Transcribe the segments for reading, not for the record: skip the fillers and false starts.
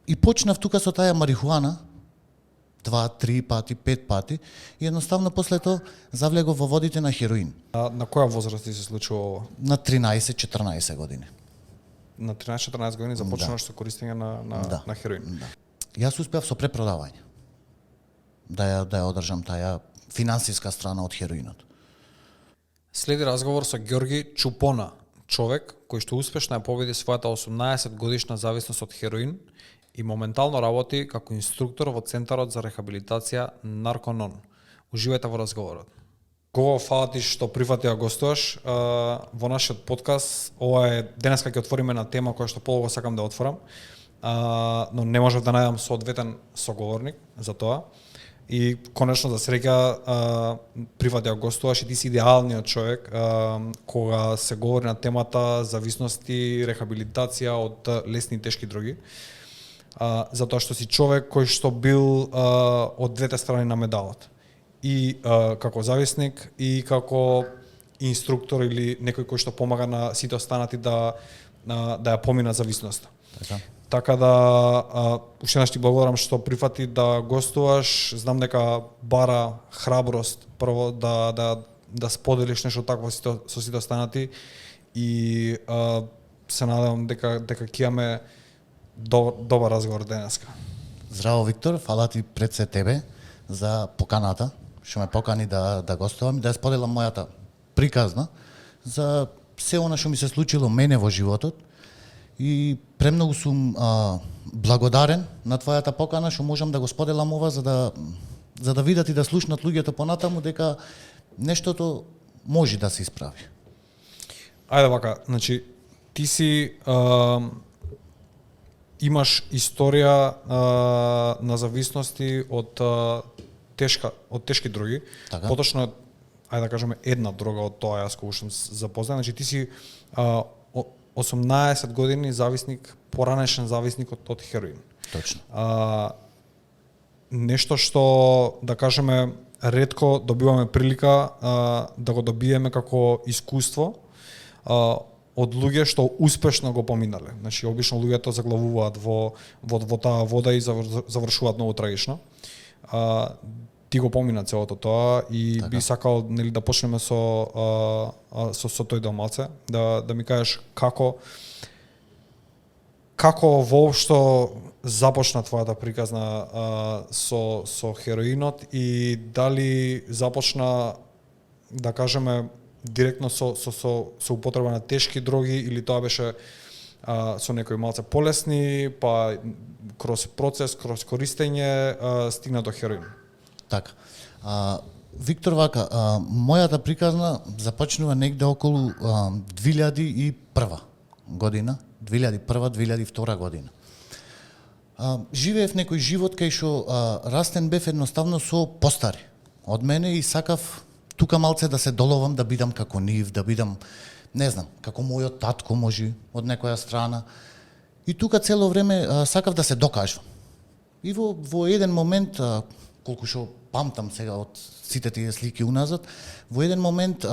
И почнав тука со таа марихуана, 2, 3 пати, 5 пати, и едноставно после тоа завлегов во водите на хероин. На која возраст ти се случува ова? На 13-14 години. На 13-14 години започнуваш со користење на хероин. Да. Јас успеав со препродавање да ја одржам таа финансиска страна од хероинот. Следи разговор со Ѓорги Чупона, човек кој што успешно ја победи својата 18 годишна зависност од хероин и моментално работи како инструктор во Центарот за рехабилитација Нарконон. Уживајте во разговорот. Го фала ти што прифати да гостуваш во нашиот подкаст. Ова е денеска ќе отвориме на тема која што полого сакам да отворам, но не можев да најдам соодветен соговорник за тоа. И конечно за среќа прифати да гостуваш и ти си идеалниот човек кога се говори на темата зависности, рехабилитација од лесни и тешки дроги. Затоа што си човек кој што бил од двете страни на медалот. И како зависник и како инструктор или некој кој што помага на сите останати да ја помина зависноста. Така да уште еднаш ти благодарам што прифати да гостуваш. Знам дека бара храброст прво да споделиш нешто такво со сите останати и се надевам дека ќе имаме добар разговор денеска. Здраво, Виктор, фала ти пред се тебе за поканата, што ме покани да гостувам и да споделам мојата приказна за се она што ми се случило мене во животот. И премногу сум благодарен на твојата покана што можам да го споделам ова за да видат и да слушнат луѓето понатаму дека нештото може да се исправи. Ајде вака, значи ти си имаш историја на зависности од тешки дроги. Така. Поточно, ајде да кажеме една дрога од тоа јас кога сум запознат. Значи ти си 18 години зависник, поранешен зависник од хероин. Точно. Нешто што, да кажеме, ретко добиваме прилика да го добиеме како искуство од луѓе што успешно го поминале. Значи, обично луѓето заглавуваат во таа вода и завршуваат многу трагично. Ти го помина целото тоа и така. Би сакал нели да почнеме со тој дел малце, да ми кажеш како воопшто започна твојата приказна со хероинот и дали започна, да кажеме, директно со употреба на тешки дроги или тоа беше со некои малце полесни, па кроз процес, кроз користење стигна до хероин. Така. Виктор, вака, мојата приказна започнува негде околу 2001 година, 2001-2002 година. Живеев некој живот кај што растен бев едноставно со постари од мене и сакав тука малце да се доловам, да бидам како нив, да бидам, не знам, како мојот татко може од некоја страна. И тука цело време сакав да се докажам. И во еден момент, колку што памтам сега од сите тие слики уназад, во еден момент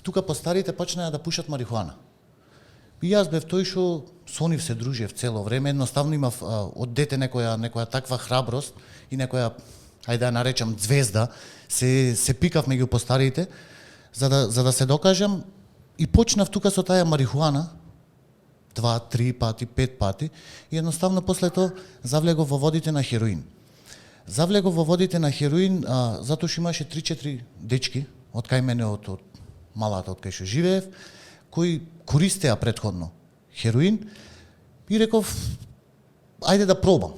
тука постарите почнаа да пушат марихуана. И јас бев тој што со нив се дружев цело време, едноставно имав од дете некоја таква храброст и некоја, ајде да наречам, звезда, се пикав меѓу постарите за да се докажам и почнав тука со таа марихуана 2, 3 пати, 5 пати и едноставно после тоа завлегов во водите на хероин. Завлегов во водите на хероин затоа што имаше 3-4 дечки од кај мене од малата од кај што живеев кои користеа претходно хероин и реков ајде да пробам.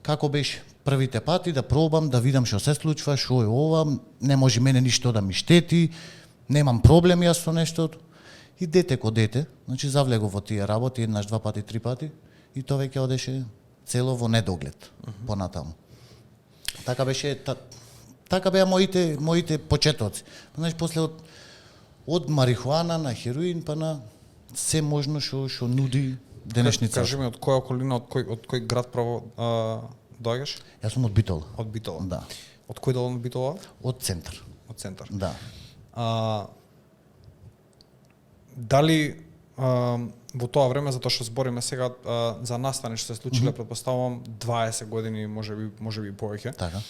Како беше првите пати да пробам, да видам што се случува, што е ова, не може мене ништо да ми штети, немам проблем јас со нештото. И дете ко дете, значи завлегов во тие работи еднаш, 2 пати, 3 пати и тоа веќе одеше цело во недоглед понатаму. Така беше, така беа моите почетоци. Значи после од марихуана на хероин па на се можно што нуди денешница. Кажи ми од која околина, од кој град право доаѓаш? Јас сум од Битола. Од Битола. Да. Од кој дел од Битола? Од центар. Од центар. Да. Дали во тоа време, затоа што збориме сега за настани што се случиле, претпоставувам 20 години, можеби повеќе. Така.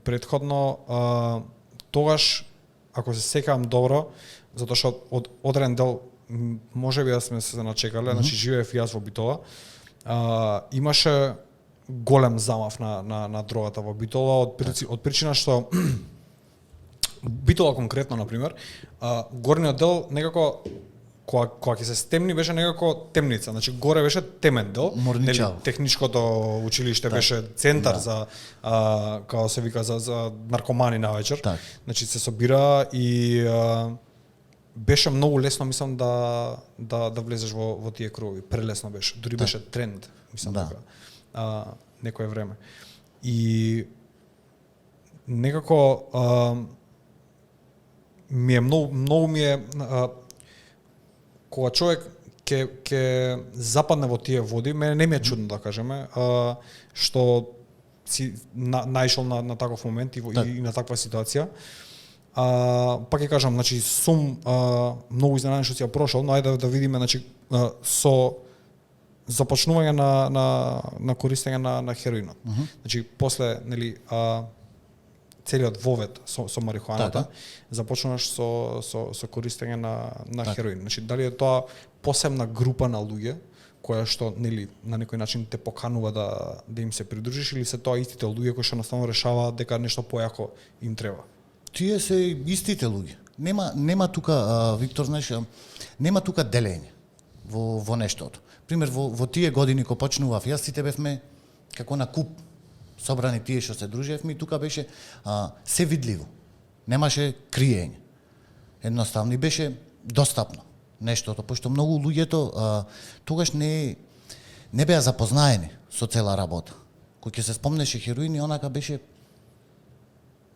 Претходно тогаш, ако се сеќавам добро, затоа што од одреден дел можеби да сме се начекале, значи живеев јас во Битола, имаше голем замав на дрогата во Битола од причина што Битола конкретно, например, горниот дел некако кога ќе се стемни беше некако темница, значи горе беше темен дел, техничкото училиште беше центар за како се вика за наркомани навечер. Значи се собира и беше многу лесно, мислам, да влезеш во тие кругови. Прелесно беше, дури беше тренд, мислам дека некое време. И некако ми е многу ми е кога човек ќе западне во тие води, мене не ми е чудно да кажеме, што си наишол на таков момент и на таква ситуација. Пак ќе кажам, значи сум многу изненаден што си ја прошол, но ајде да видиме, значи со започнување на користење на хероинот. Значи после, нели, целиот вовет со марихуаната, започнуваш со користење на хероин. Значи, дали е тоа посебна група на луѓе која што, нели, на некој начин те поканува да им се придружиш, или се тоа истите луѓе кои што наставно решаваат дека нешто појако им треба? Тие се истите луѓе. Нема тука, Виктор, знаеш, нема тука делење во нештото. Пример, во тие години кога почнував, јас сите бевме како на куп собрани тие што се дружевме, и тука беше се видливо. Немаше криење. Едноставно и беше достапно нештото, пошто многу луѓето тогаш не беа запознаени со цела работа. Кој ќе се спомнеше хероин и онака беше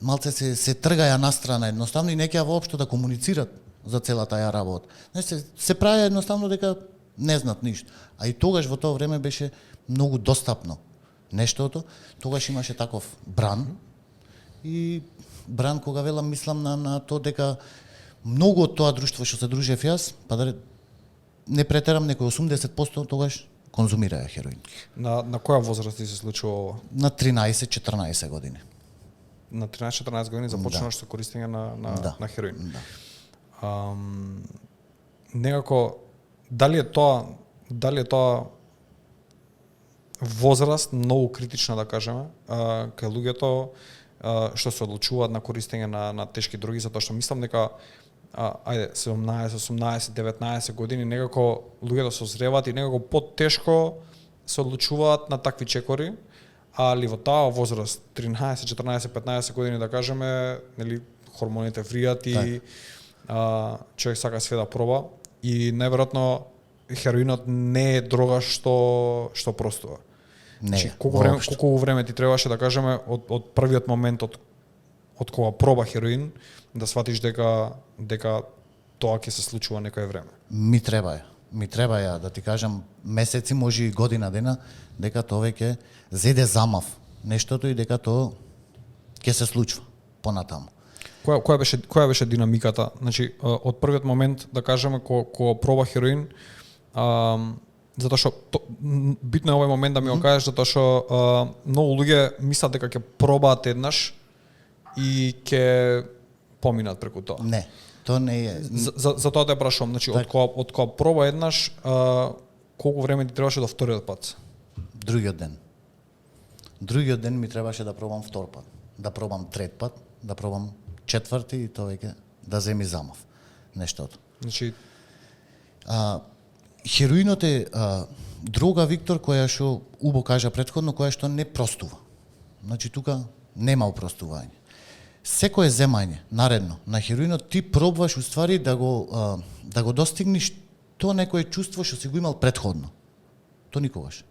малце се тргаја настрана едноставно и не ќе воопшто да комуницират за целата таа работа. Значи се прави едноставно дека не знаат ништо. А и тогаш во тоа време беше многу достапно нештото. Тогаш имаше таков бран и бран кога велам мислам на тоа дека многу од тоа друштво што се дружев јас, па да не претерам, некој 80% тогаш конзумираја хероин. На која возраст ти се случува ова? На 13-14 години. На 13-14 години започнуваш со користење на хероин. Некако дали е тоа возраст многу критична, да кажеме, кај луѓето што се одлучуваат на користење на тешки дроги, затоа што мислам дека 17, 18, 19 години некако луѓето созреваат и некако потешко се одлучуваат на такви чекори, али во таа возраст 13, 14, 15 години, да кажеме, нели, хормоните вријат и човек сака све да проба и најверојатно хероинот не е дрога што простува. Не, колку време ти требаше, да кажеме, од првиот момент од кога проба хероин да сватиш дека тоа ќе се случува некое време? Ми треба да ти кажам месеци, може и година дена, дека тоа веќе зеде замав нештото и дека тоа ќе се случува понатаму. Која беше динамиката? Значи, од првиот момент, да кажеме, кога проба хероин, затоа што битно е овој момент да ми го кажеш, затоа што многу луѓе мислат дека ќе пробаат еднаш и ќе поминат преку тоа. Не, тоа не е. За тоа те прашувам, значи од кога проба еднаш, колку време ти требаше до вториот пат? Другиот ден. Другиот ден ми требаше да пробам втор пат, да пробам трет пат, да пробам четврти и тоа веќе да земи замав нештото. Значи хероинот е дрога, Виктор, која што убо кажа претходно, која што не простува. Значи тука нема упростување. Секое земање наредно на хероинот ти пробваш уствари да го достигнеш тоа некое чувство што си го имал претходно. То никогаш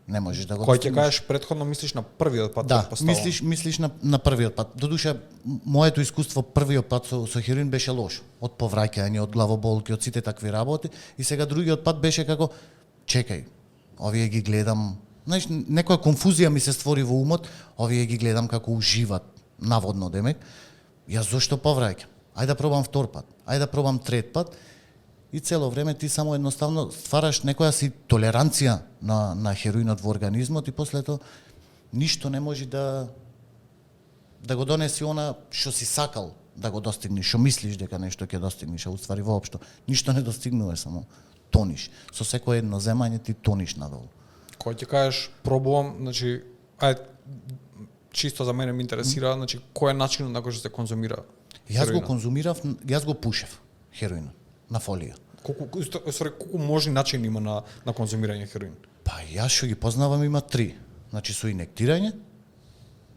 не можеш да го достигнеш. Кој ќе кажеш претходно, мислиш на првиот пат? Да, мислиш на првиот пат. Додуше, моето искуство првиот пат со хероин беше лошо. Од повраќање, од главоболки, од сите такви работи. И сега другиот пат беше како, чекај, овие ги гледам, знаеш, некоја конфузија ми се створи во умот, овие ги гледам како уживат, наводно демек. Јас зошто повраќам? Ајде да пробам втор пат, ајде да пробам трет пат. и цело време ти само едноставно ствараш некоја си толеранција на хероинот во организмот и после тоа ништо не може да го донеси она што си сакал да го достигнеш, што мислиш дека нешто ќе достигнеш, а уствари воопшто ништо не достигнуваш, само тониш. Со секое едно земање ти тониш надолу. Кога ќе кажеш пробувам, значи чисто за мене ме интересира, значи кој е начинот на кој што се конзумира? Јас го пушев хероинот на фолија. Колку можни начини има на конзумирање хероин? Па јас што ги познавам има 3. Значи со инектирање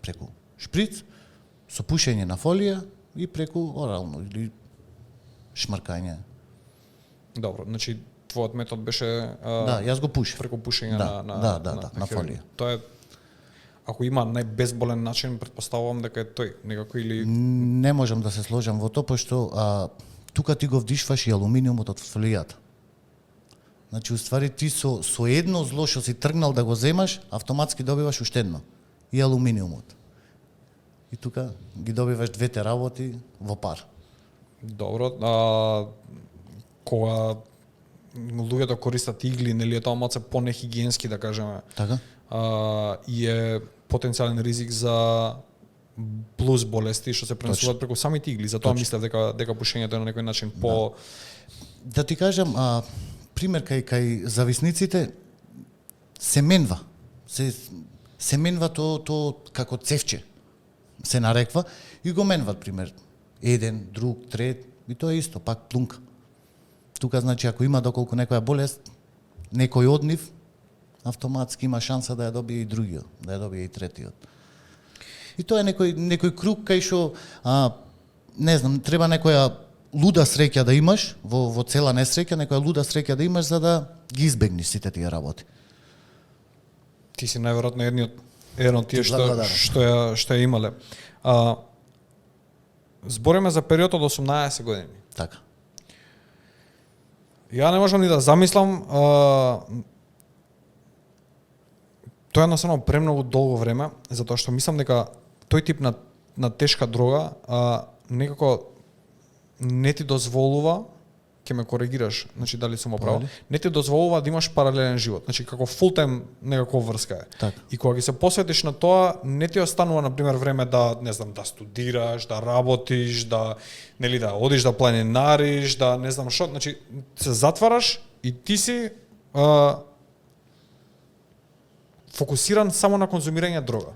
преку шприц, со пушење на фолија и преку орално или шмркање. Добро, значи твојот метод беше Да, јас го пушев. преку пушење на фолија. Тоа е, ако има најбезболен начин, претпоставувам дека е тој, некако или Не можам да се сложам во тоа, пошто тука ти го вдишваш и алуминиумот од фолијата. Значи, уствари ти со едно зло што си тргнал да го земаш, автоматски добиваш уште едно. И алуминиумот. И тука ги добиваш двете работи во пар. добро, кога луѓето користат игли, нели е тоа малце понехигиенски, да кажеме. Така? И е потенцијален ризик за плюс болести што се пренесуваат преку самите игли. Затоа мислев дека пушењето е на некој начин по Да ти кажам, пример кај зависниците се менва. Се менва то како цевче се нареква и го менват, пример, еден, друг, трет, и тоа е исто, пак плунка. Тука, значи, ако има доколку некоја болест, некој од нив, автоматски има шанса да ја добие и другиот, да ја добие и третиот. И тоа е некој круг кај што, не знам, треба некоја луда среќа да имаш, во цела несреќа, некоја луда среќа да имаш за да ги избегнеш сите тие работи. Ти си најверојатно еден од тие што ја имале. Збориме за период од 18 години. Така. Ја не можам ни да замислам, тоа е едноставно премногу долго време, затоа што мислам дека тој тип на тешка дрога некако не ти дозволува, ќе ме коригираш, значи дали сум оправо, не ти дозволува да имаш паралелен живот, значи како фултајм некако врска е. Так. И кога ги се посветиш на тоа, не ти останува на пример време да, не знам, да студираш, да работиш, да нели да одиш да планинариш, да не знам што, значи се затвараш и ти си фокусиран само на конзумирање дрога.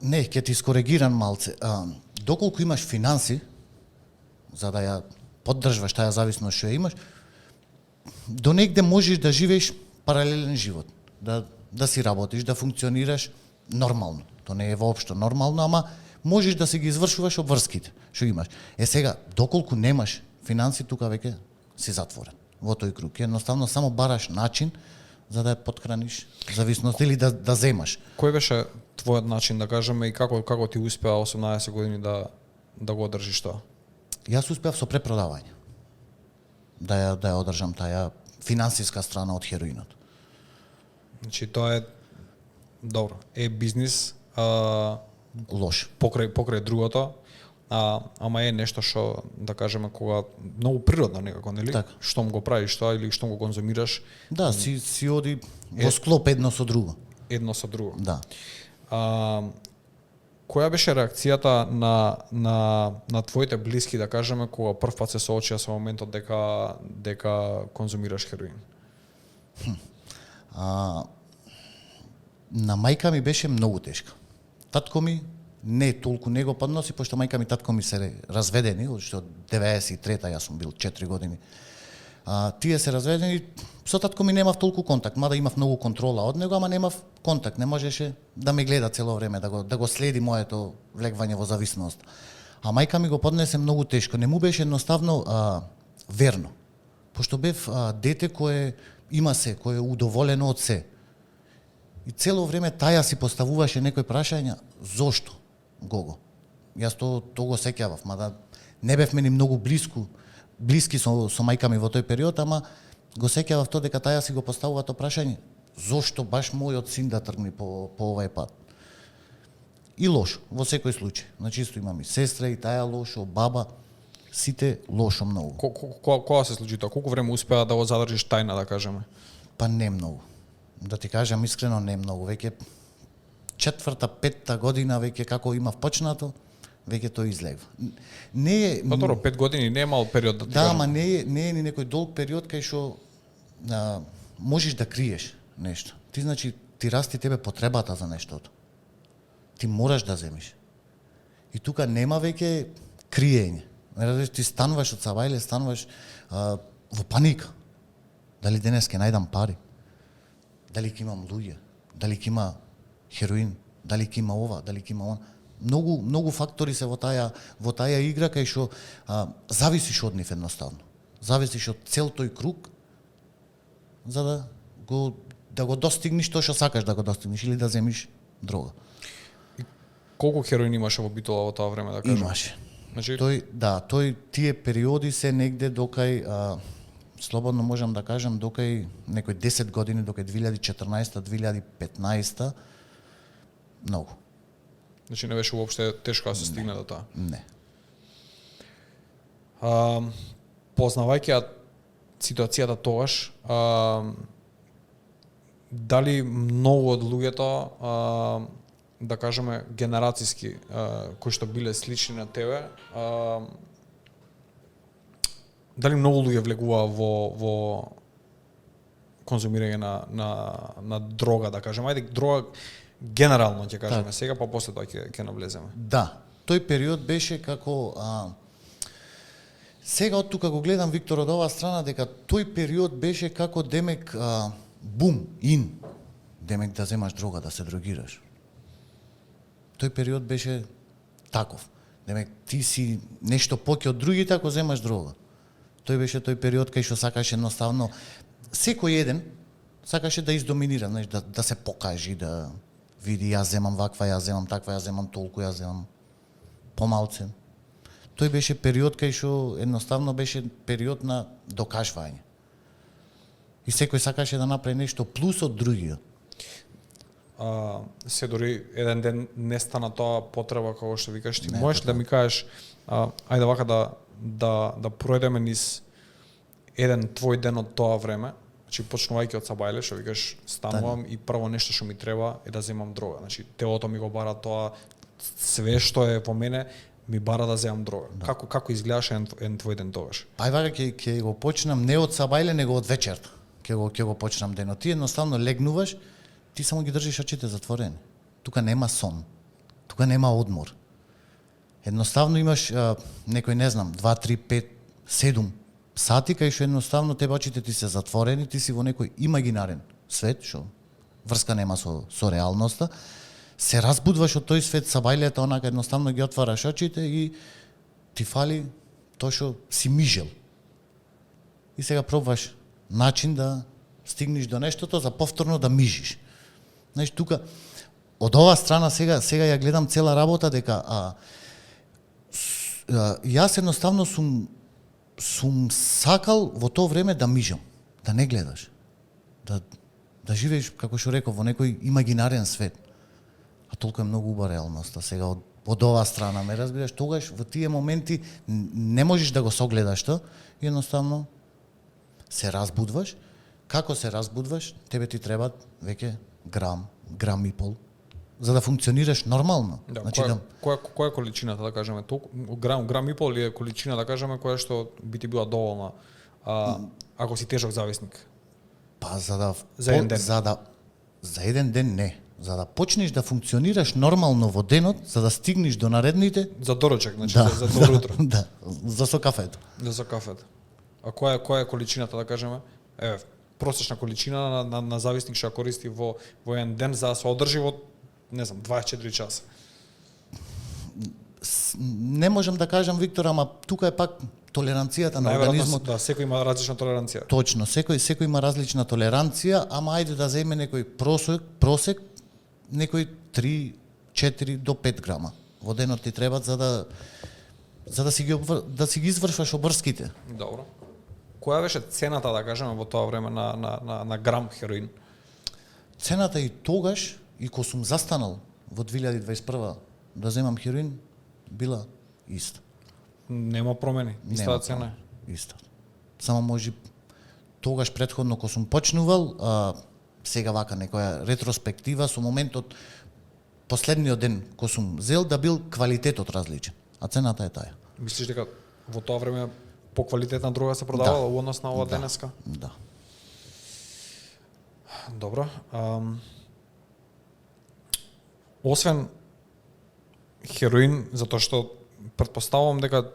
Не, ќе ти скоригирам малце. Доколку имаш финанси, за да ја поддржваш таа зависност што ја имаш, до негде можеш да живееш паралелен живот, да си работиш, да функционираш нормално. Тоа не е воопшто нормално, ама можеш да си ги извршуваш обврските што имаш. Сега, доколку немаш финанси, тука веќе си затворен во тој круг. Едноставно само бараш начин за да ја поткраниш зависност или да земаш. Кој беше твојот начин, да кажеме, и како ти успеа 18 години да го одржиш тоа? Јас успеав со препродавање да ја одржам таа финансиска страна од хероинот. Значи тоа е добро, е бизнис Лош. покрај другото, ама е нешто што, да кажеме, кога многу природно некако, нели? Така. Штом го правиш тоа или штом го конзумираш, Да, си оди во склоп едно со друго. едно со друго. Да. Која беше реакцијата на твоите блиски, да кажеме, кога прв пат се соочија со моментот дека конзумираш хероин? На мајка ми беше многу тешка. Татко ми не толку него подноси, пошто мајка ми и татко ми се разведени, од 93-та, јас сум бил 4 години. Тие се разведени, со татко ми немав толку контакт, мада имав многу контрола од него, ама немав контакт, не можеше да ме гледа цело време, да го следи моето влегвање во зависност. А мајка ми го поднесе многу тешко, не му беше едноставно верно, пошто бев дете кое има се, кое е удоволено од се. И цело време таја си поставуваше некои прашања, зошто Гого? Јас то го сеќавав, мада не бевме ни многу блиски со мајка ми во тој период, ама го сеќавав тоа дека таја си го поставува тоа прашање, зошто баш мојот син да тргне по овај пат? И лошо, во секој случај. Значи исто имам и сестра, и таја лошо, баба. сите лошо многу. Кога се случи тоа? Колку време успеа да го задржиш тајна, да кажеме? Па не многу. Да ти кажам искрено, не многу. Веќе 4-5 година веќе како имав почнато, веќе тој излегва. Не е Па добро, 5 години не е мал период, да ти да, кажам. ама не е ни некој долг период кај што можеш да криеш нешто. Ти значи ти расти тебе потребата за нештото. Ти мораш да земиш. И тука нема веќе криење. Разбираш, ти стануваш од сабајле, стануваш во паника. Дали денес ќе најдам пари? Дали ќе имам луѓе? Дали ќе има хероин? Дали ќе има ова? Дали ќе има она? Многу фактори се во таа игра кај што зависиш од нив едноставно. Зависиш од цел тој круг за да го достигнеш тоа што сакаш да го достигнеш или да земиш дрога. Колку хероин имаше во Битола во тоа време, да кажем? Имаше. Значи, Тие периоди се негде докај слободно можам да кажам докај некои 10 години, докај 2014-2015 многу. значи не беше уопште тешко да се стигне до тоа. Не. Познавајќи ја ситуацијата тогаш, дали многу од луѓето, да кажеме генерацијски, кои што биле слични на тебе, дали многу луѓе влегуваа во конзумирање на дрога, да кажеме. Ајде, дрога генерално ќе кажеме сега, па после тоа ќе навлеземе. Да, тој период беше како сега од тука го гледам Виктор од оваа страна дека тој период беше како демек бум, демек да земаш дрога, да се дрогираш. Тој период беше таков. Демек ти си нешто поќе од другите ако земаш дрога. Тој беше тој период кај што сакаше едноставно секој еден сакаше да издоминира, знаеш, да се покажи, да види јас земам ваква, јас земам таква, јас земам толку, јас земам помалце. Тој беше период кај што едноставно беше период на докажување. И секој сакаше да направи нешто плюс од другиот. Се дори еден ден не стана тоа потреба како што викаш ти. Не, Можеш да ми кажеш, ајде вака да пројдеме низ еден твој ден од тоа време, значи почнувајќи од сабајле, што викаш станувам и прво нешто што ми треба е да земам дрога. Значи телото ми го бара тоа, све што е во мене ми бара да земам дрога. Да. Како изгледаше еден твој ден тогаш? Ај вака ќе го почнам не од сабајле, него од вечерта. Ќе го почнам денот. Ти едноставно легнуваш, ти само ги држиш очите затворени. Тука нема сон. Тука нема одмор. Едноставно имаш некој, не знам, 2, 3, 5, 7 сати кај што едноставно тебе очите ти се затворени, ти си во некој имагинарен свет, што врска нема со реалноста. Се разбудваш од тој свет, сабајлето онака едноставно ги отвараш очите и ти фали тоа што си мижел. И сега пробваш начин да стигнеш до нештото за повторно да мижиш. Знаеш, тука од оваа страна сега ја гледам цела работа дека јас едноставно сум сакал во тоа време да мижам, да не гледаш. Да живееш, како што реков, во некој имагинарен свет. А толку е многу убава реалноста сега од оваа страна, ме разбираш, тогаш во тие моменти не можеш да го согледаш тоа, едноставно се разбудваш. Како се разбудваш, тебе ти треба веќе грам и пол за да функционираш нормално. Да, значи која е количината, да кажеме, толку грам и пол е количина, да кажеме, која што би ти била доволна ако си тежок зависник? Па за еден ден. За еден ден не. За да почнеш да функционираш нормално во денот, за да стигнеш до наредните, за доручек, значи да, за добро утро. Да, за со кафето. За кафето. А која е количината, да кажеме? Еве, просечна количина на зависник што ја користи во еден ден за да се одржи во, не знам, 24 часа. Не можам да кажам, Виктор, ама тука е пак толеранцијата на организмот. Да, секој има различна толеранција. Точно, секој има различна толеранција, ама ајде да земе некој просек некој 3, 4 до 5 грама. Во денот ти требат за да си ги извршваш обрските. Добро. Која беше цената, да кажеме, во тоа време на грам хероин? Цената и тогаш, и кога сум застанал во 2021 да земам хероин, била иста. Нема промени, истата цена. Исто. Само може тогаш претходно кога сум почнувал, сега вака некоја ретроспектива со моментот последниот ден кога сум зел да бил квалитетот различен, а цената е таа. Мислиш дека во тоа време поквалитетна дрога се продавала во однос на ова денеска? Да. Добро. Освен хероин, затоа што претпоставувам дека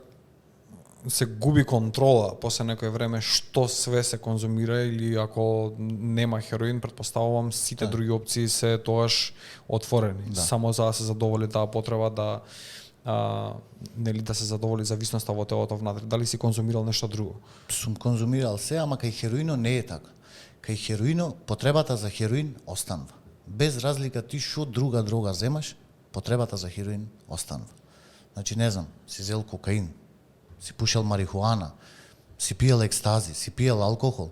се губи контрола после некој време што све се конзумира, или ако нема хероин, претпоставувам сите други опции се тоаш отворени, само за да се задоволи таа потреба да нели да се задоволи зависноста во телото внатре. Дали си конзумирал нешто друго? Сум конзумирал се, ама кај хероино не е така. Кај хероино потребата за хероин останува. Без разлика ти што друга дрога земаш, потребата за хероин останува. Значи не знам, си зел кокаин, си пушел марихуана, си пиел екстази, си пиел алкохол.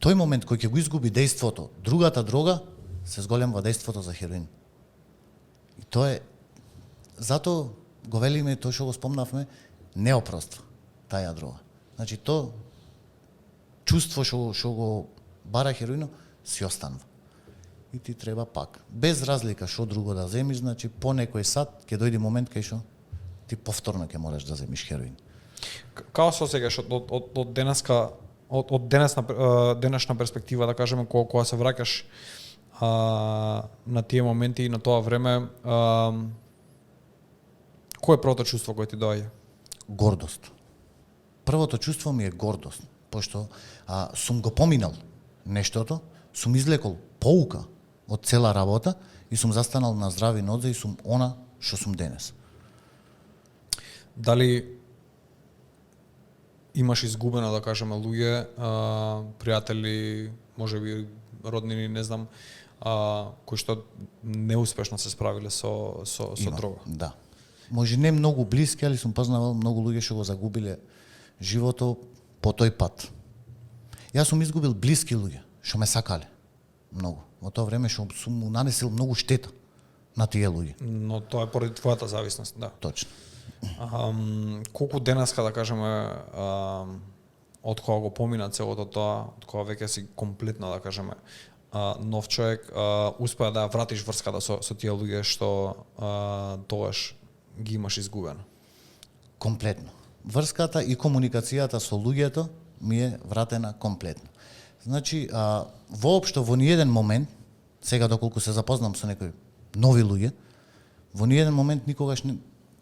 Тој момент кој ќе го изгуби дејството, другата дрога се зголемва дејството за хероин. И тоа е затоа го велиме тоа што го спомнавме, не опроства таа дрога. Значи то чувство што го бара хероино си останува. И ти треба пак, без разлика што друго да земиш, значи по некој сат ќе дојде момент кај што ти повторно ќе мораш да земиш хероин. Како се осеќаш од денеска, од денешна перспектива, да кажеме, кога се враќаш на тие моменти и на тоа време, кој е првото чувство кое ти доаѓа? Гордост. Првото чувство ми е гордост, пошто сум го поминал нештото, сум излекол поука од цела работа и сум застанал на здрави нозе и сум она што сум денес. Дали имаш изгубено, да кажеме, луѓе, пријатели, можеби роднини, не знам, кои што неуспешно се справиле со дрога? Да. Може не многу блиски, али сум познавал многу луѓе што го загубиле живото по тој пат. Јас сум изгубил блиски луѓе што ме сакале многу. Во тоа време што сум му нанесил многу штета на тие луѓе. Но тоа е поради твојата зависност, да. Точно. Колку денеска, да кажеме, од кога го помина целото тоа, од кога веќе си комплетно, да кажеме, нов човек, успеа да вратиш врската со тие луѓе што тогаш ги имаш изгубено? Комплетно. Врската и комуникацијата со луѓето ми е вратена комплетно. Значи, воопшто во ниеден момент, сега доколку се запознам со некои нови луѓе, во ниеден момент никогаш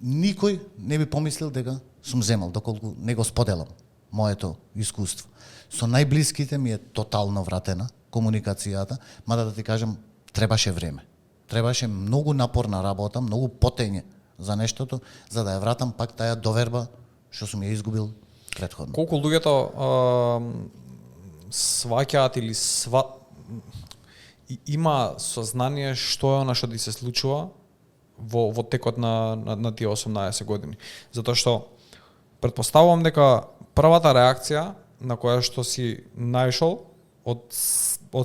никој не би помислил дека сум земал, доколку не го споделам моето искуство. Со најблиските ми е тотално вратена комуникацијата, мада да ти кажам, требаше време. Требаше многу напорна работа, многу потење за нештото, за да ја вратам пак таа доверба што сум ја изгубил претходно. Колку луѓето сваќаат или има сознание што е она што ти се случува во текот на тие 18 години? Затоа што претпоставувам дека првата реакција на која што си најшол од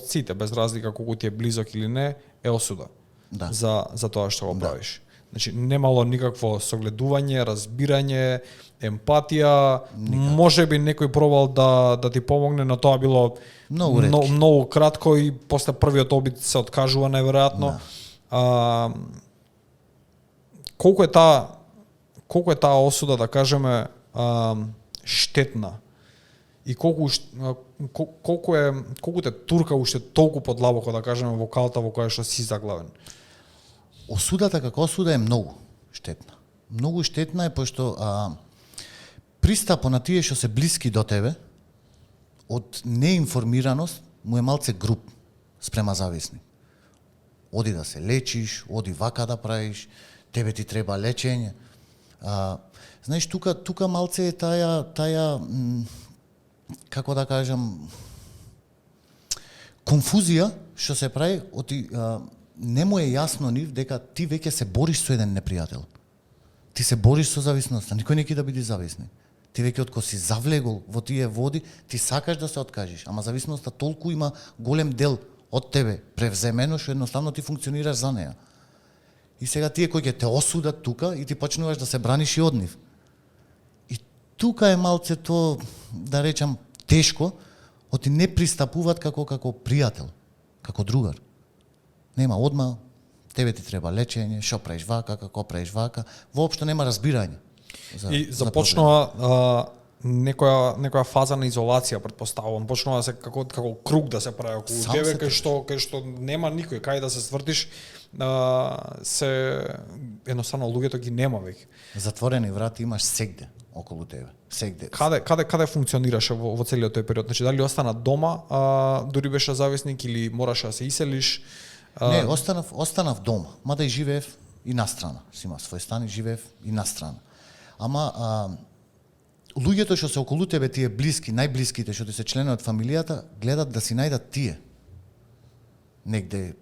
сите, без разлика колку ти е близок или не, е осуда. Да. За тоа што го правиш. Значи немало никакво согледување, разбирање, емпатија, можеби некој пробал да ти помогне, но тоа било многу кратко и после првиот обид се откажува најверојатно. Да. Колку е таа осуда, да кажеме, штетна и колку те турка уште толку подлабоко, да кажеме, во калта во која што си заглавен? Осудата како осуда е многу штетна. Многу штетна е пошто пристапот на тие што се блиски до тебе од неинформираност му е малце груб спрема зависник. Оди да се лечиш, оди вака да правиш, тебе ти треба лечење. Знаеш, тука малце е таа како да кажам, конфузија што се прави оти не му е јасно нив дека ти веќе се бориш со еден непријател. Ти се бориш со зависноста, никој не ќе да биде зависник. Ти веќе откако си завлегол во тие води, ти сакаш да се откажиш, ама зависноста толку има голем дел од тебе превземено што едноставно ти функционираш за неа. И сега тие кои ќе те осудат тука и ти почнуваш да се браниш и од нив. И тука е малце то, да речам, тешко, оти не пристапуваат како пријател, како другар. Нема одма, тебе ти треба лечење, што правиш вака, како правиш вака, воопшто нема разбирање. И започнува некоја фаза на изолација, претпоставувам, почнува да се како круг да се прави околу Сам тебе, се кај што нема никој кај да се свртиш, се едноставно луѓето ги нема веќе. Затворени врати имаш сегде околу тебе, сегде. Каде функционираше во целиот тој период? Значи дали остана дома, дури беше зависник или мораше да се иселиш? Не, останав дома, мада и живеев и настрана. Си има свој стан и живеев и настрана. Ама луѓето што се околу тебе, тие блиски, најблиските што ти се членови од фамилијата, гледат да си најдат тие негде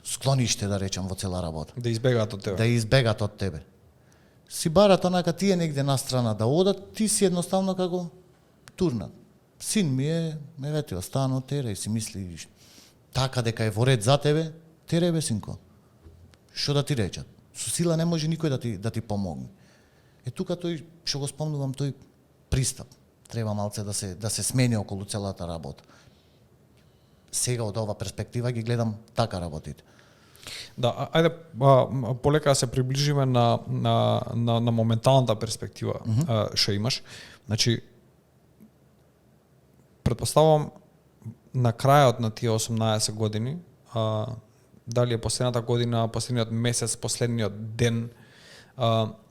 склониште, да речам, во цела работа. Да избегаат од тебе. Да избегат од тебе. Си барат онака тие негде настрана да одат, ти си едноставно како турнат. Син ми е, еве остано тере и си мисли така дека е во ред за тебе, тере бе синко. Што да ти речат? Со сила не може никој да ти помогне. Е тука тој што го спомнувам тој пристап. Треба малце да се смени околу целата работа. Сега од ова перспектива ги гледам така работите. Да, ајде полека да се приближиме на моменталната перспектива што имаш. Значи претпоставувам на крајот на тие 18 години, дали е последната година, последниот месец, последниот ден,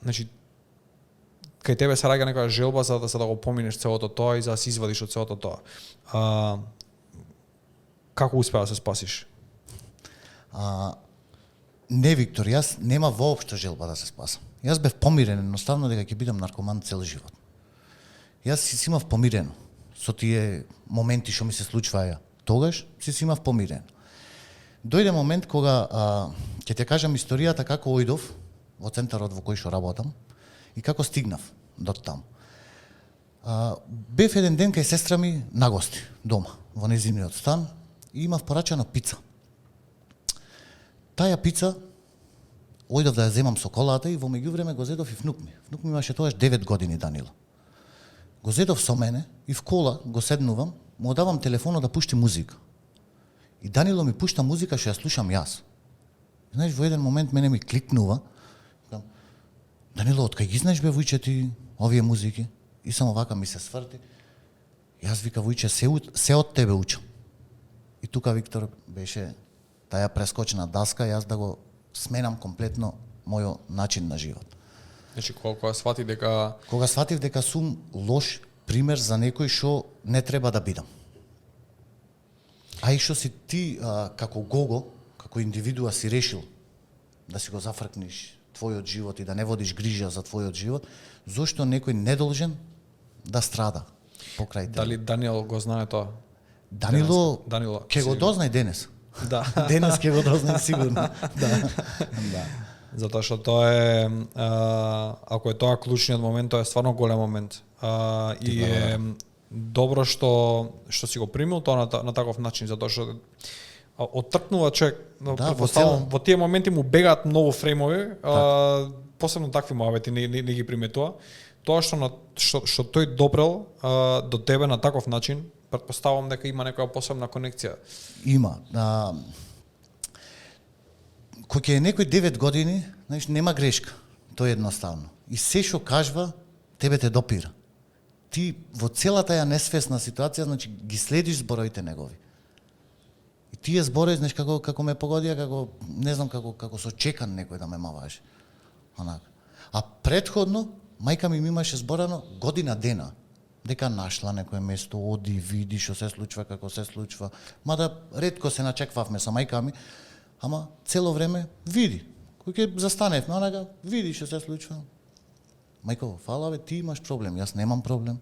значи кај тебе се раѓа некоја желба за да го поминеш целото тоа и за да се извадиш од целото тоа. Како успеа да се спасиш? Не, Виктор, јас нема воопшто желба да се спасам. Јас бев помирен едноставно дека ќе бидам наркоман цел живот. Јас си имав помирено со тие моменти што ми се случваја. Тогаш си имав помирено. Дојде момент кога ќе ти кажам историјата како ојдов во центарот во кој што работам и како стигнав до таму. Бев еден ден кај сестра ми на гости дома во нејзиниот стан и имав порачано пица. Таа пица ојдов да ја земам со колата и во меѓувреме го зедов и внук ми. Внук ми имаше тогаш 9 години, Данило. Го зедов со мене и в кола го седнувам, му давам телефонот да пушти музика. И Данило ми пушта музика што ја слушам јас. Знаеш, во еден момент мене ми кликнува. Данило, откај ги знаеш бе војче ти овие музики? И само вака ми се сврти. Јас вика војче се од тебе учам. И тука, Виктор, беше таа прескочна даска, јас да го сменам комплетно мојот начин на живот. Значи кога свати дека Кога сватив дека сум лош пример за некој што не треба да бидам. А и што си ти како Гого, како индивидуа си решил да си го зафркниш твојот живот и да не водиш грижа за твојот живот, зошто некој не должен да страда покрај тебе? дали Даниел го знае тоа? Данило ќе го дознае денес. Да. Денес ќе го дознае сигурно. Да. Затоа што тоа е, ако е тоа клучниот момент, тоа е стварно голем момент. И е добро што си го примил тоа на таков начин, затоа што оттркнува човек, во тие моменти му бегаат многу фреймови, посебно такви моавети не ги приметува. Тоа што тој допрел до тебе на таков начин, претпоставувам дека има некоја посебна конекција. Има. Кој ќе е некој 9 години, знаеш, нема грешка. Тоа е едноставно. И се што кажва, тебе те допира. Ти во целата ја несвесна ситуација, значи ги следиш зборовите негови. И тие зборови, знаеш, како ме погодија, како не знам како со чекан некој да ме маваже. Онака. А претходно мајка ми имаше зборано година дена дека нашла некое место, оди, види што се случува, како се случува. Мада ретко се начеквавме со мајка ми, ама цело време види. Кој ќе застаневме, онака, види што се случува. Мајко, фала бе, ти имаш проблем, јас немам проблем.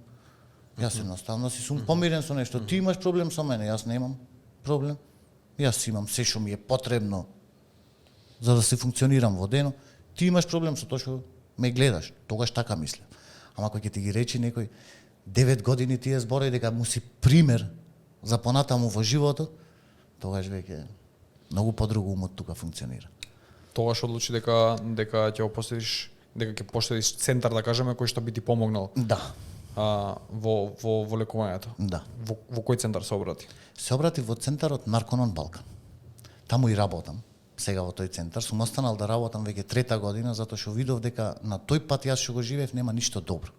Јас едноставно си сум помирен со нешто. Ти имаш проблем со мене, јас немам проблем. Јас имам се што ми е потребно за да се функционирам во денот. Ти имаш проблем со тоа што ме гледаш. Тогаш така мислам. Ама кој ќе ти ги речи некој 9 години тие зборови дека му си пример за понатаму во животот, тогаш веќе многу подруго умот тука функционира. Тогаш одлучи дека ќе го посетиш дека ќе поштедиш центар, да кажеме, кој што би ти помогнал Да, во лекувањето. да. Во кој центар се обрати? Се обратив во центарот Нарконон Балкан. Таму и работам. Сега во тој центар сум останал да работам веќе трета година затоа што видов дека на тој пат јас што го живеев нема ништо добро.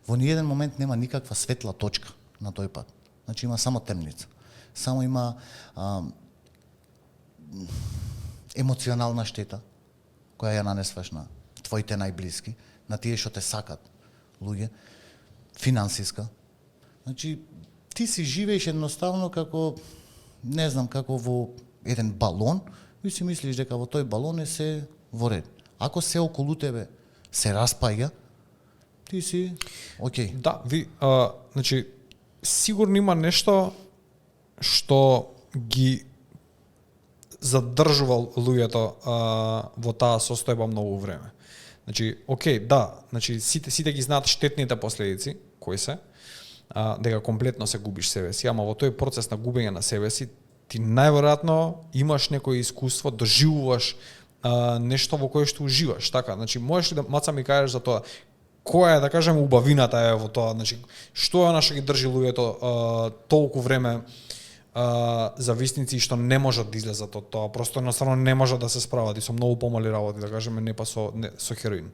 Во ниеден момент нема никаква светла точка на тој пат. Значи има само темница. Само има емоционална штета која ја нанесваш на твоите најблиски, на тие што те сакат луѓе, финансиска. Значи ти си живееш едноставно како не знам како во еден балон и си мислиш дека во тој балон е се во ред. Ако се околу тебе се распаѓа, ти си окей. Да, значи сигурно има нешто што ги задржувал луѓето во таа состојба многу време. Значи, окей, да, значи сите ги знаат штетните последици кои се, дека комплетно се губиш себе си, ама во тој процес на губење на себе си ти најверојатно имаш некое искуство, доживуваш нешто во кое што уживаш, така? Значи, можеш ли да маца ми кажеш за тоа која е, да кажеме, убавината е во тоа, значи што е она што ги држи луѓето толку време зависници што не можат да излезат од тоа, просто едноставно не можат да се справат и со многу помали работи, да кажеме, не па со хероин.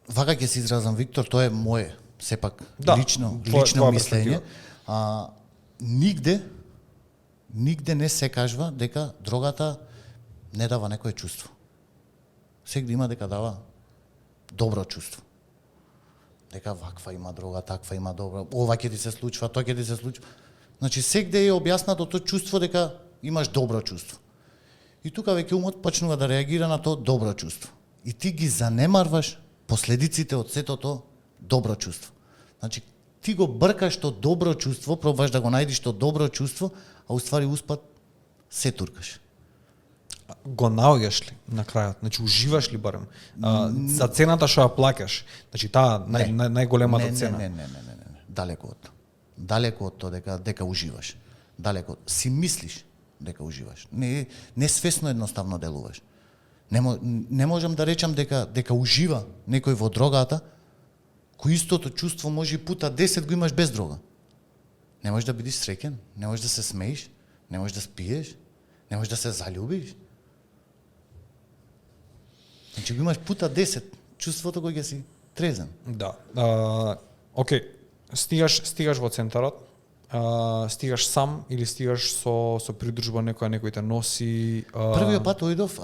Вака ќе се изразам, Виктор, тоа е мое, сепак да, лично твоја мислење. Нигде не се кажува дека дрогата не дава некое чувство. Сегде има дека дава добро чувство. Дека ваква има дрога, таква има добро, ова ќе ти се случува, тоа ќе ти се случува. Значи сегде е објаснато тоа чувство дека имаш добро чувство. И тука веќе умот почнува да реагира на тоа добро чувство. И ти ги занемарваш последиците од сето тоа добро чувство. Значи ти го бркаш тоа добро чувство, пробаш да го најдиш тоа добро чувство, а уствари успат се туркаш. Го наоѓаш ли на крајот? Значи уживаш ли барем? За цената што ја плаќаш, значи таа најголемата цена. Не. Далеко од тоа. Далеко од тоа дека уживаш. Далеко. Си мислиш дека уживаш. Не свесно едноставно делуваш. Не можам да речам дека ужива некој во дрогата, кој истото чувство може пута 10 го имаш без дрога. Не можеш да бидеш среќен, не можеш да се смееш, не можеш да спиеш, не можеш да се заљубиш. Значи го имаш пута 10 чувството кога ќе си трезен. Да. Окей. Стигаш во центарот, стигаш сам или стигаш со придружба некој те носи? Првиот пат оидов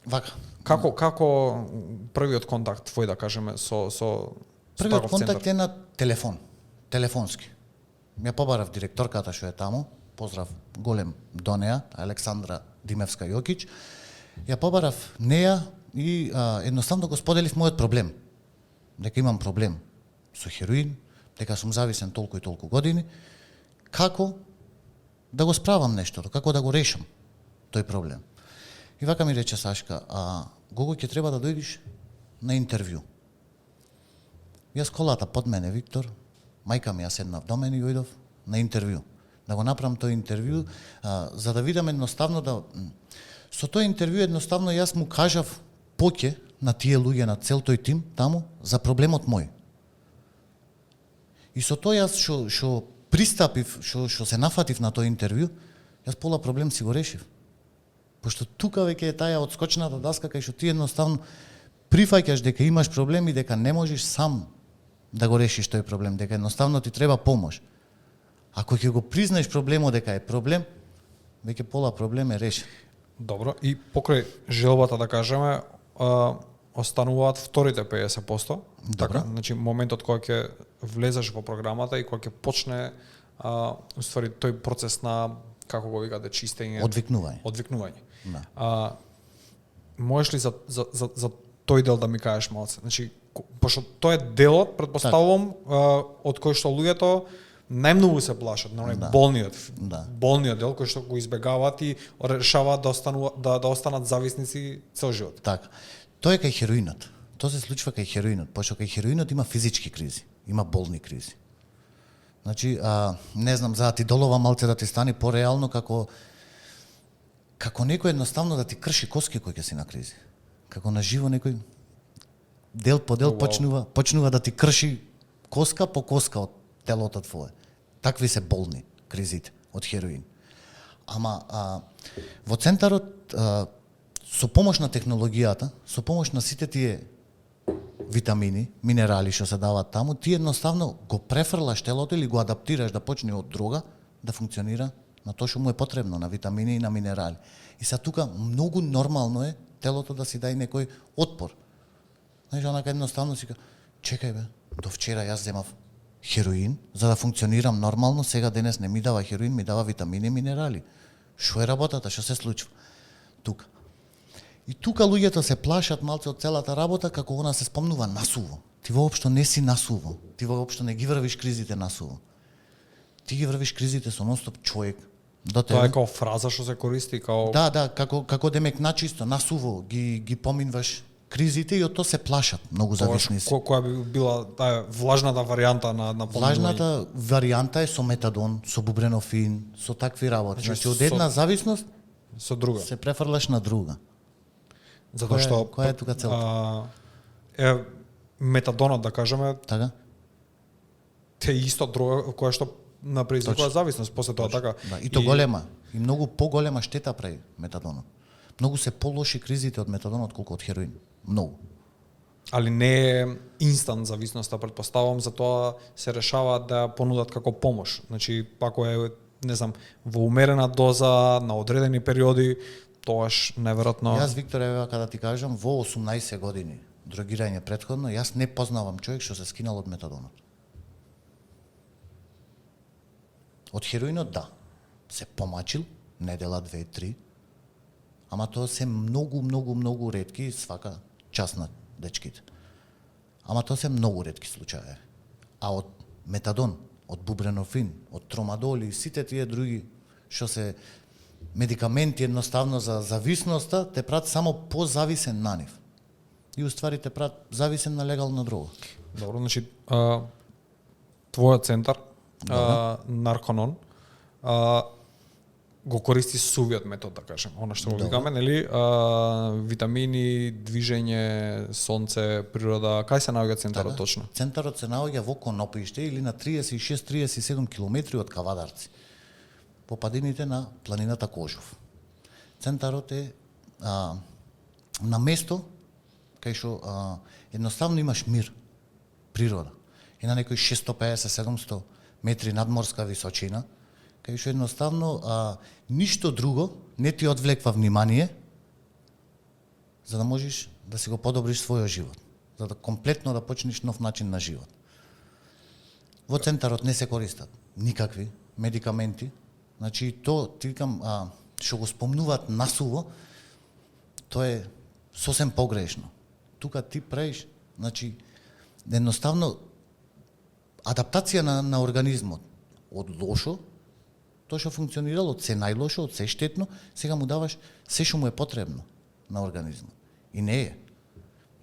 вака. Како првиот контакт твој, да кажеме, со првиот контакт е на телефон, телефонски. Ја побарав директорката што е таму, поздрав голем до неа, Александра Димевска Јокич. Ја побарав неа и едноставно го споделив мојот проблем. Дека имам проблем со хероин, дека сум зависен толку и толку години, како да го справам нештото, како да го решам тој проблем. И вака ми рече Сашка, Гого ќе треба да дојдиш на интервју. Јас колата под мене, Виктор, мајка ми ја седнав до мене и ојдов на интервју. Да го направам тој интервју, за да видам едноставно со тој интервју едноставно јас му кажав поќе на тие луѓе, на цел тој тим таму, за проблемот мој. И со тоа јас што пристапив, што се нафатив на тој интервју, јас пола проблем си го решив. Пошто тука веќе е таа одскочната даска кај што ти едноставно прифаќаш дека имаш проблем и дека не можеш сам да го решиш тој проблем, дека едноставно ти треба помош. Ако ќе го признаеш проблемот дека е проблем, веќе пола проблем е решен. Добро, и покрај желбата, да кажеме, остануваат вторите 50%, така? Значи моментот кога ќе влезеш во програмата и кога ќе почне уствари тој процес на, како го викате, чистење, одвикнување. Да. Можеш ли за тој дел да ми кажеш малце? Значи, пошто тој е делот, претпоставувам, од кој што луѓето најмногу се плашат, болниот дел кој што го избегаваат и решаваат да останат зависници цел живот. Така. Тоа е кај хероинот. Тоа се случува кај хероинот, пошто кај хероинот има физички кризи, има болни кризи. Значи, не знам, за да ти долова малце да ти стане пореално како некој едноставно да ти крши коски кој ќе си на кризи. Како на живо некој дел по дел Вау. почнува да ти крши коска по коска од телото твое. Такви се болни кризите од хероин. Ама во центарот со помош на технологијата, со помош на сите тие витамини, минерали што се даваат таму, ти едноставно го префрлаш телото или го адаптираш да почне од друга да функционира на тоа што му е потребно, на витамини и на минерали. И са тука многу нормално е телото да си дај некој отпор. Знаеш, онака едноставно си кажа, чекај бе, до вчера јас земав хероин за да функционирам нормално, сега денес не ми дава хероин, ми дава витамини и минерали. Што е работата, што се случува? Тука. И тука луѓето се плашат малце од целата работа како она се спомнува насуво. Ти воопшто не си насуво. Ти воопшто не ги врвиш кризите насуво. Ти ги врвиш кризите со ностоп човек до тебе. Тоа е као фраза што се користи као Да, како демек начисто, насуво ги поминваш кризите и од тоа се плашат многу зависници. која би била таа влажната варијанта на поминување? Влажната варијанта е со метадон, со бубренофин, со такви работи. Значи од една зависност со друга. се префрлаш на друга. Затоа што која е тука целта? Метадонот, да кажеме, Така? те исто друга која што предизвикува зависност после тоа, така. Да, и то голема, и многу поголема штета прави метадонот. Многу се полоши кризите од метадонот колку од хероин. Многу. Али не е инстант зависноста, претпоставам, затоа се решава да ја понудат како помош. Значи, ако е, не знам, во умерена доза, на одредени периоди, тоаш неверојатно. Јас, Виктор, ева када ти кажам, во 18 години дрогирање претходно, јас не познавам човек што се скинал од метадонот. Од хероинот, да. Се помачил, недела, 2-3, ама тоа се многу ретки, свака част на дечките. Ама тоа се многу ретки случаи. А од метадон, од бубренофин, од тромадол и сите тие други што се медикаменти едноставно за зависноста, те прават само позависен на нив. И уствари те прават зависен на легална дрога. Добро, значи, твојот центар, Нарконон, го користи сувиот метод, да кажем. Она што го викаме, нели, витамини, движење, сонце, природа. Кај се наоѓа центарот точно? Центарот се наоѓа во Конопиште или на 36-37 километри од Кавадарци, по падините на планината Кожов. Центарот е на место кај што едноставно имаш мир, природа. И на некои 650-700 метри надморска височина, кај што едноставно ништо друго не ти одвлеква внимание за да можеш да си го подобриш својот живот, за да комплетно да почнеш нов начин на живот. Во центарот не се користат никакви медикаменти. Значи то ти викам што го спомнуваат насуво, тоа е сосем погрешно. Тука ти правиш, значи едноставно адаптација на организмот од лошо, тоа што функционирало од се најлошо, од се штетно, сега му даваш се што му е потребно на организмот. И не е.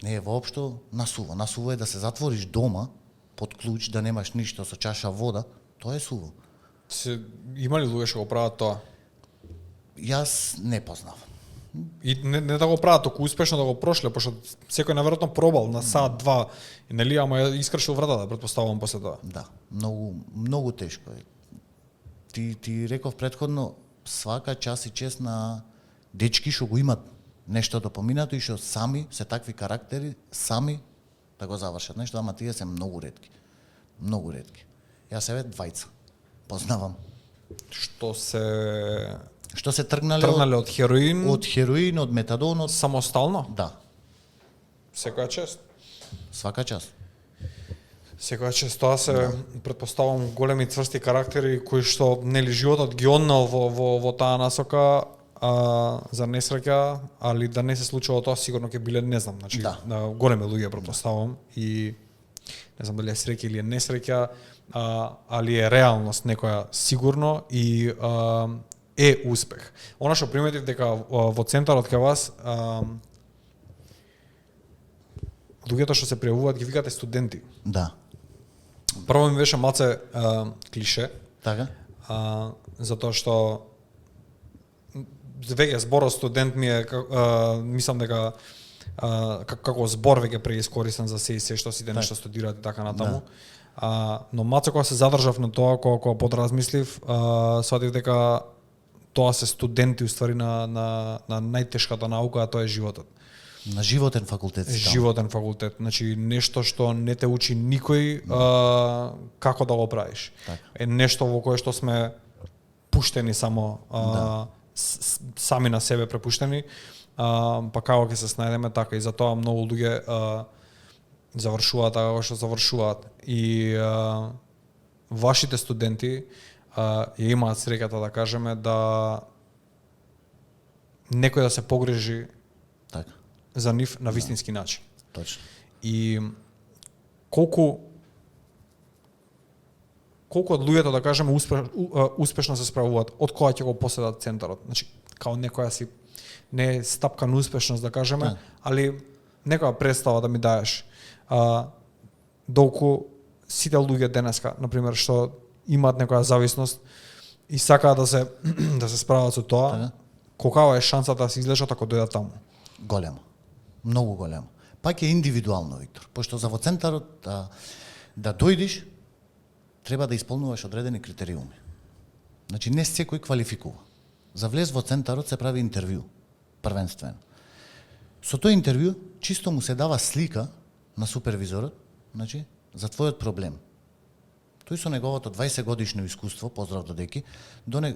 Не е воопшто насуво. Насуво е да се затвориш дома под клуч, да немаш ништо со чаша вода, тоа е суво. Има ли луѓе што го прават тоа? Јас не познавам. И не да го прават, току успешно да го прошле, пошто секој наверојатно пробал на сат, два, нели, ама ја искршил вратата, претпоставувам после тоа. Да, многу тешко е. Ти реков претходно, свака час и чест на дечки што го имат нешто до поминато и што сами се такви карактери, сами да го завршат нешто, ама тие се многу ретки. Многу ретки. Јас еве двајца познавам. Што се тргнале од хероин, од хероин, од метадон, самостално? Да. Секоја чест. Свака час. Секоја чест, тоа се претпоставувам големи цврсти карактери кои што нели животот ги однел во таа насока, за несреќа, али да не се случува тоа сигурно ќе биле, не знам, значи големи луѓе претпоставувам и не знам дали е среќа или е несреќа, али е реалност некоја сигурно и е успех. Она што приметив дека во центарот кај вас луѓето што се пријавуваат ги викате студенти. Да. Прво ми беше малце клише. Така? Затоа што веќе зборот студент ми е, мислам дека како збор веќе преискористен за се и се што сите нешто студираат и така натаму. Но мацо кога се задржав на тоа, кога подразмислив, сватив дека тоа се студенти уствари на најтешката наука, а тоа е животот. На животен факултет. Животен факултет, значи нешто што не те учи никој како да го правиш. Так. Е нешто во кое што сме пуштени само сами на себе препуштени, па како ќе се снајдеме така и затоа многу луѓе завршуваат така што завршуваат и вашите студенти ја имаат среќата да кажеме да некој да се погрежи Така. за нив на вистински начин. Точно. И колку од луѓето да кажеме успешно се справуваат од кога ќе го поседат центарот. Значи као некоја си не е стапка на успешност да кажеме, али некоја представа да ми даеш. Долку сите луѓе денеска, на пример, што имаат некоја зависност и сакаат да се справат со тоа, колкава е шансата да се излечат ако дојдат таму? Голема. Многу голема. Пак е индивидуално, Виктор. Пошто за во центарот да дојдиш, треба да исполнуваш одредени критериуми. Значи не секој квалификува. За влез во центарот се прави интервју, првенствено. Со тој интервју чисто му се дава слика на супервизорот, значи, за твојот проблем. Тој со неговото 20 годишно искуство, поздрав до Деки,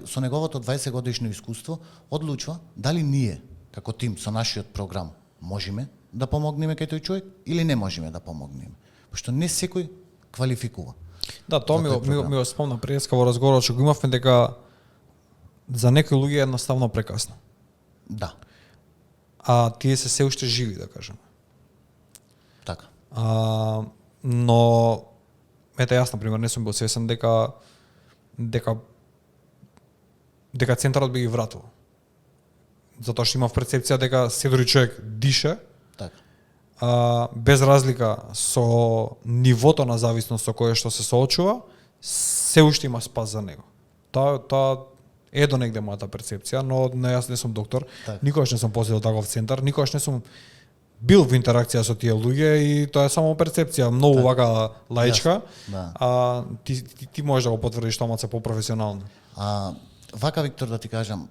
со неговото 20 годишно искуство одлучува дали ние, како тим со нашиот програм, можеме да помогнеме кај тој човек или не можеме да помогнеме. Пошто не секој квалификува. Да, тоа ми го спомна преска во разговорот што го имавме дека за некои луѓе е едноставно прекасно. Да. А тие се уште живи, да кажеме. Така. Но ете јас на пример не сум бил свесен дека центарот би ги вратил. Затоа што имав перцепција дека седори човек дише, така. Без разлика со нивото на зависност со кое што се соочува, се уште има спас за него. Тоа е до негде мојата перцепција, но јас не сум доктор, никогаш не сум посетил таков центар, никогаш не сум бил во интеракција со тие луѓе и тоа е само перцепција, многу вака лаичка. Да. Ти можеш да го потврдиш тоа се попрофесионално. Вака, Виктор, да ти кажам,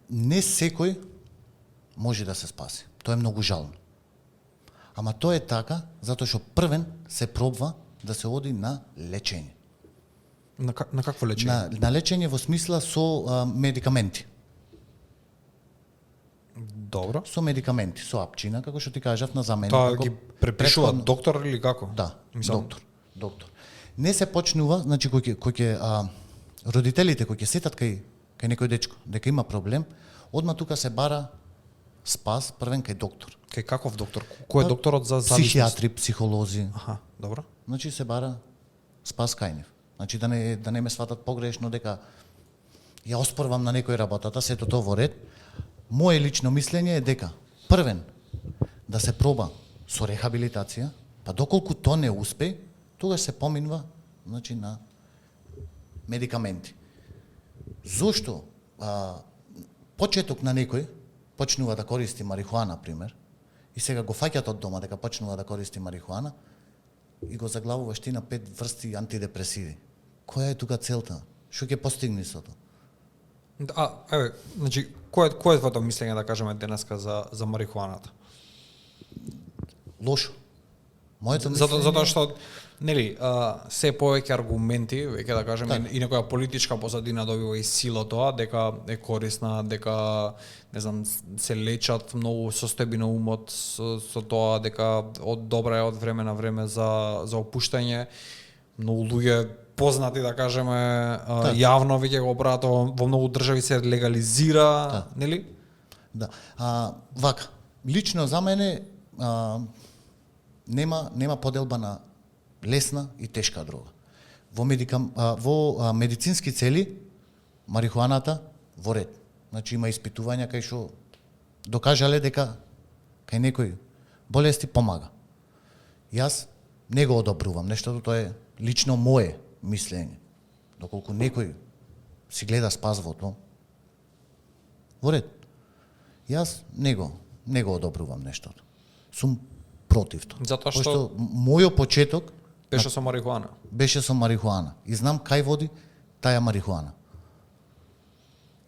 не секој може да се спаси. Тоа е многу жално. Ама тоа е така затоа што првен се пробва да се оди на лечење. На какво лечење? На лечење во смисла со медикаменти. Добро. Со медикаменти, со апчина, како што ти кажав на заменик. Тоа ги препишува доктор или како? Да, доктор. Не се почнува, значи кој ќе родителите кои ќе сетат кај некој дечко дека има проблем, одма тука се бара спас првен кај доктор. Кај каков доктор? Кој е докторот за зависност? Психијатри, психолози. Аха, добро. Значи се бара спас кај нив. Значи да не ме сватат погрешно дека ја оспорвам на некој работата, сето тоа во ред. Моje лично мислење е дека првен да се проба со рехабилитација, па доколку тоа не успе, тогаш се поминува, значи, на медикаменти. Зошто почеток на некој почнува да користи марихуана, пример, и сега го фаќат од дома дека почнува да користи марихуана и го заглавуваш ти на 5 врсти антидепресиви. Која е тука целта? Што ќе постигне со тоа? Еве, значи, кој е твоето мислење, да кажеме, денеска за марихуаната? Лошо. Моето мислење... Затоа што, нели, се повеќе аргументи, веќе да кажеме, и некоја политичка позадина добива и сила тоа, дека е корисна, дека, не знам, се лечат многу состојби на умот со тоа, дека добра е од време на време за опуштање. Многу луѓе познати, да кажеме, јавно веќе го прават, во многу држави се легализира, нели? Да. Вака, лично за мене нема поделба на лесна и тешка дрога. Во медицински цели марихуаната во ред. Значи има испитувања кај што докажале дека кај некои болести помага. Јас не го одобрувам, нештото тоа е лично мое мислење. Доколку некој си гледа спас во тоа, во ред. Јас не го одобрувам нештото. сум против тоа. Затоа што Пошто мојот почеток беше со марихуана. беше со марихуана и знам кај води таја марихуана.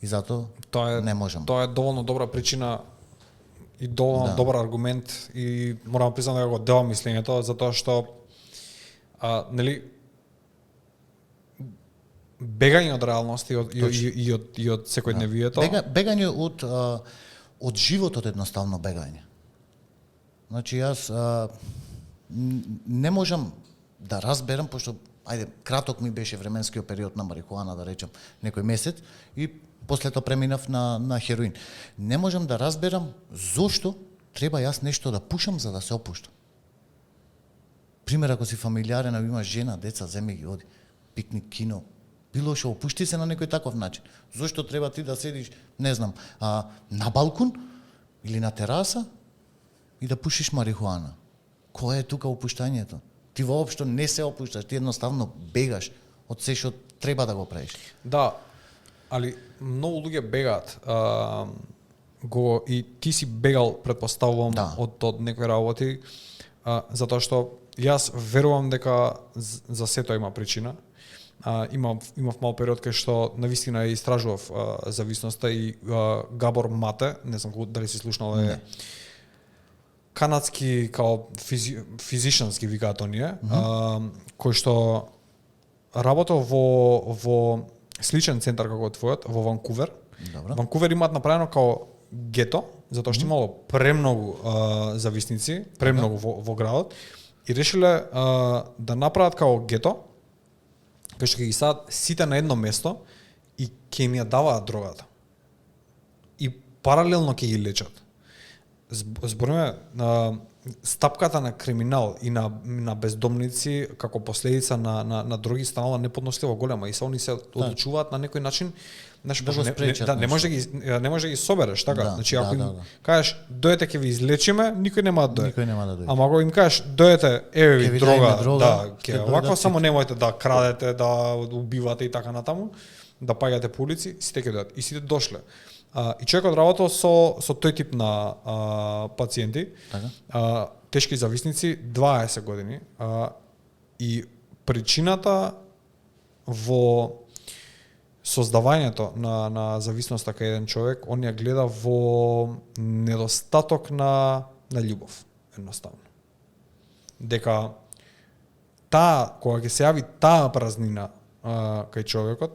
И затоа не можам. Тоа е доволно добра причина и доволно добар аргумент и морам да признам дека го делам мислењето затоа што нели бегање од реалност и од секојдневието. Бегање од животот едноставно бегање. Значи јас не можам да разберам, пошто краток ми беше временскиот период на марихуана, да речем, некој месец и после тоа преминав на хероин. Не можам да разберам зошто треба јас нешто да пушам за да се опуштам. Пример, ако си фамилиарен, ако имаш жена, деца, земи ги оди, пикник, кино, било што, опушти се на некој таков начин. Зошто треба ти да седиш, не знам, на балкон или на тераса и да пушиш марихуана? Кој е тука опуштањето? Ти воопшто не се опушташ, ти едноставно бегаш од се што треба да го правиш. Да, али многу луѓе бегаат. И ти си бегал, предпоставувам, од некои работи, затоа што јас верувам дека за сето има причина. Имав мал период кај што навистина истражував зависноста и Габор Мате, не знам дали си слушнал, канадски као физичански викаат оние, кој што работел во сличен центар како твојот во Ванкувер. Добро. Ванкувер имаат направено као гето, затоа што имало премногу зависници, премногу во градот и решиле да направат као гето кај што ќе ги стават сите на едно место и ќе им ја даваат дрогата. И паралелно ќе ги лечат. Збориме стапката на криминал и на бездомници како последица на други станала неподносливо голема и се они се одлучуваат на некој начин не може да ги собереш, така? Значи ако им кажеш дојдете ќе ви излечиме, никој нема да дојде. Ама ако им кажеш дојдете еве ви дрога, ќе овакво само немојте да крадете, да убивате и така натаму, да паѓате по улици, сите ќе дојдат и сите дошле. И човекот работел со тој тип на пациенти, тешки зависници, 20 години. И причината во создавањето на зависноста кај еден човек, он ја гледа во недостаток на љубов, едноставно. Дека кога ќе се јави таа празнина кај човекот,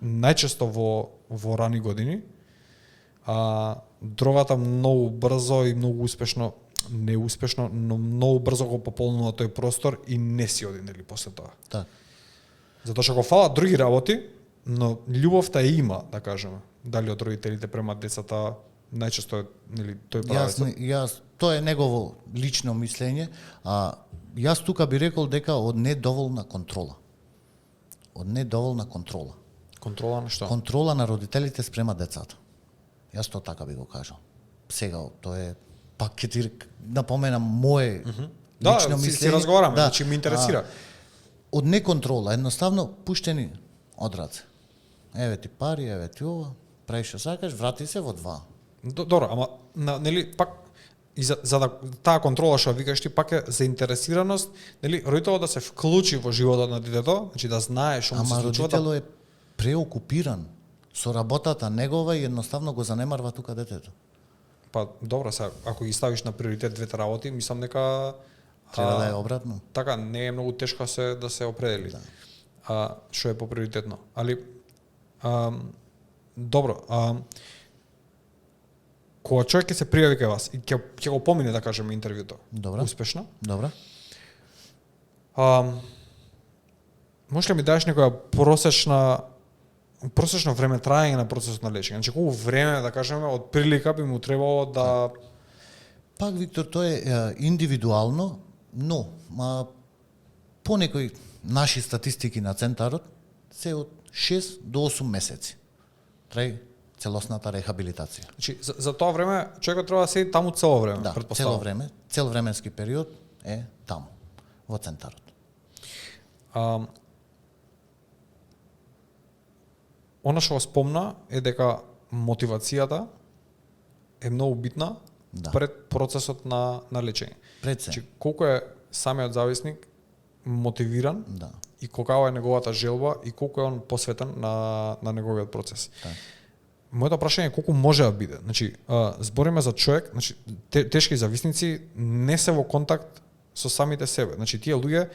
најчесто во рани години, дрогата многу брзо и многу успешно, неуспешно, но многу брзо го пополнува тој простор и не си оди, нели, после тоа. Так. Затоа што го фалат други работи, но љубовта има, да кажеме. Дали од родителите према децата, најчесто е, нели, тој правец. Тоа е негово лично мислење, јас тука би рекол дека од недоволна контрола. Од недоволна контрола. Контрола на што? Контрола на родителите спрема децата. Јас тоа така би го кажал. Сега, тоа е, пак ќе ти напоменам мое лично мислење. Си разговараме, значи ме интересира. Од неконтрола, едноставно пуштени од раце. Еве ти пари, еве ти ова, прави што сакаш, врати се во 2. Добро, ама нели пак и за да таа контрола што викаш ти пак е заинтересираност, нели родителот да се вклучи во животот на детето, значи да знае што му се случува. Ама родителот е преокупиран со работата негова и едноставно го занемарва тука детето. Па добро, сега ако ги ставиш на приоритет двете работи, мислам дека треба да е обратно. Така, не е многу тешко да се определи. Да. Што е поприоритетно. Али добро, кога човек ќе се пријави кај вас и ќе го помине, да кажеме, интервјуто. Добро. Успешно. Добро. Може ли ми дадеш некоја просечно време траење на процесот на лечење? Значи колку време, да кажеме, од прилика би му требало да... Пак, Виктор, тоа е индивидуално, но по некои наши статистики на центарот се од 6 до 8 месеци трај целосната рехабилитација. Значи за тоа време човекот треба да седи таму цело време, да, цело време, цел временски период е таму во центарот. Она што го спомна е дека мотивацијата е многу битна Да. пред процесот на лечење. Пред се. Значи колку е самиот зависник мотивиран Да. и какава е неговата желба и колку е он посветен на неговиот процес. Така. Моето прашање е колку може да биде. Значи, збориме за човек, значи тешки зависници не се во контакт со самите себе. Значи тие луѓе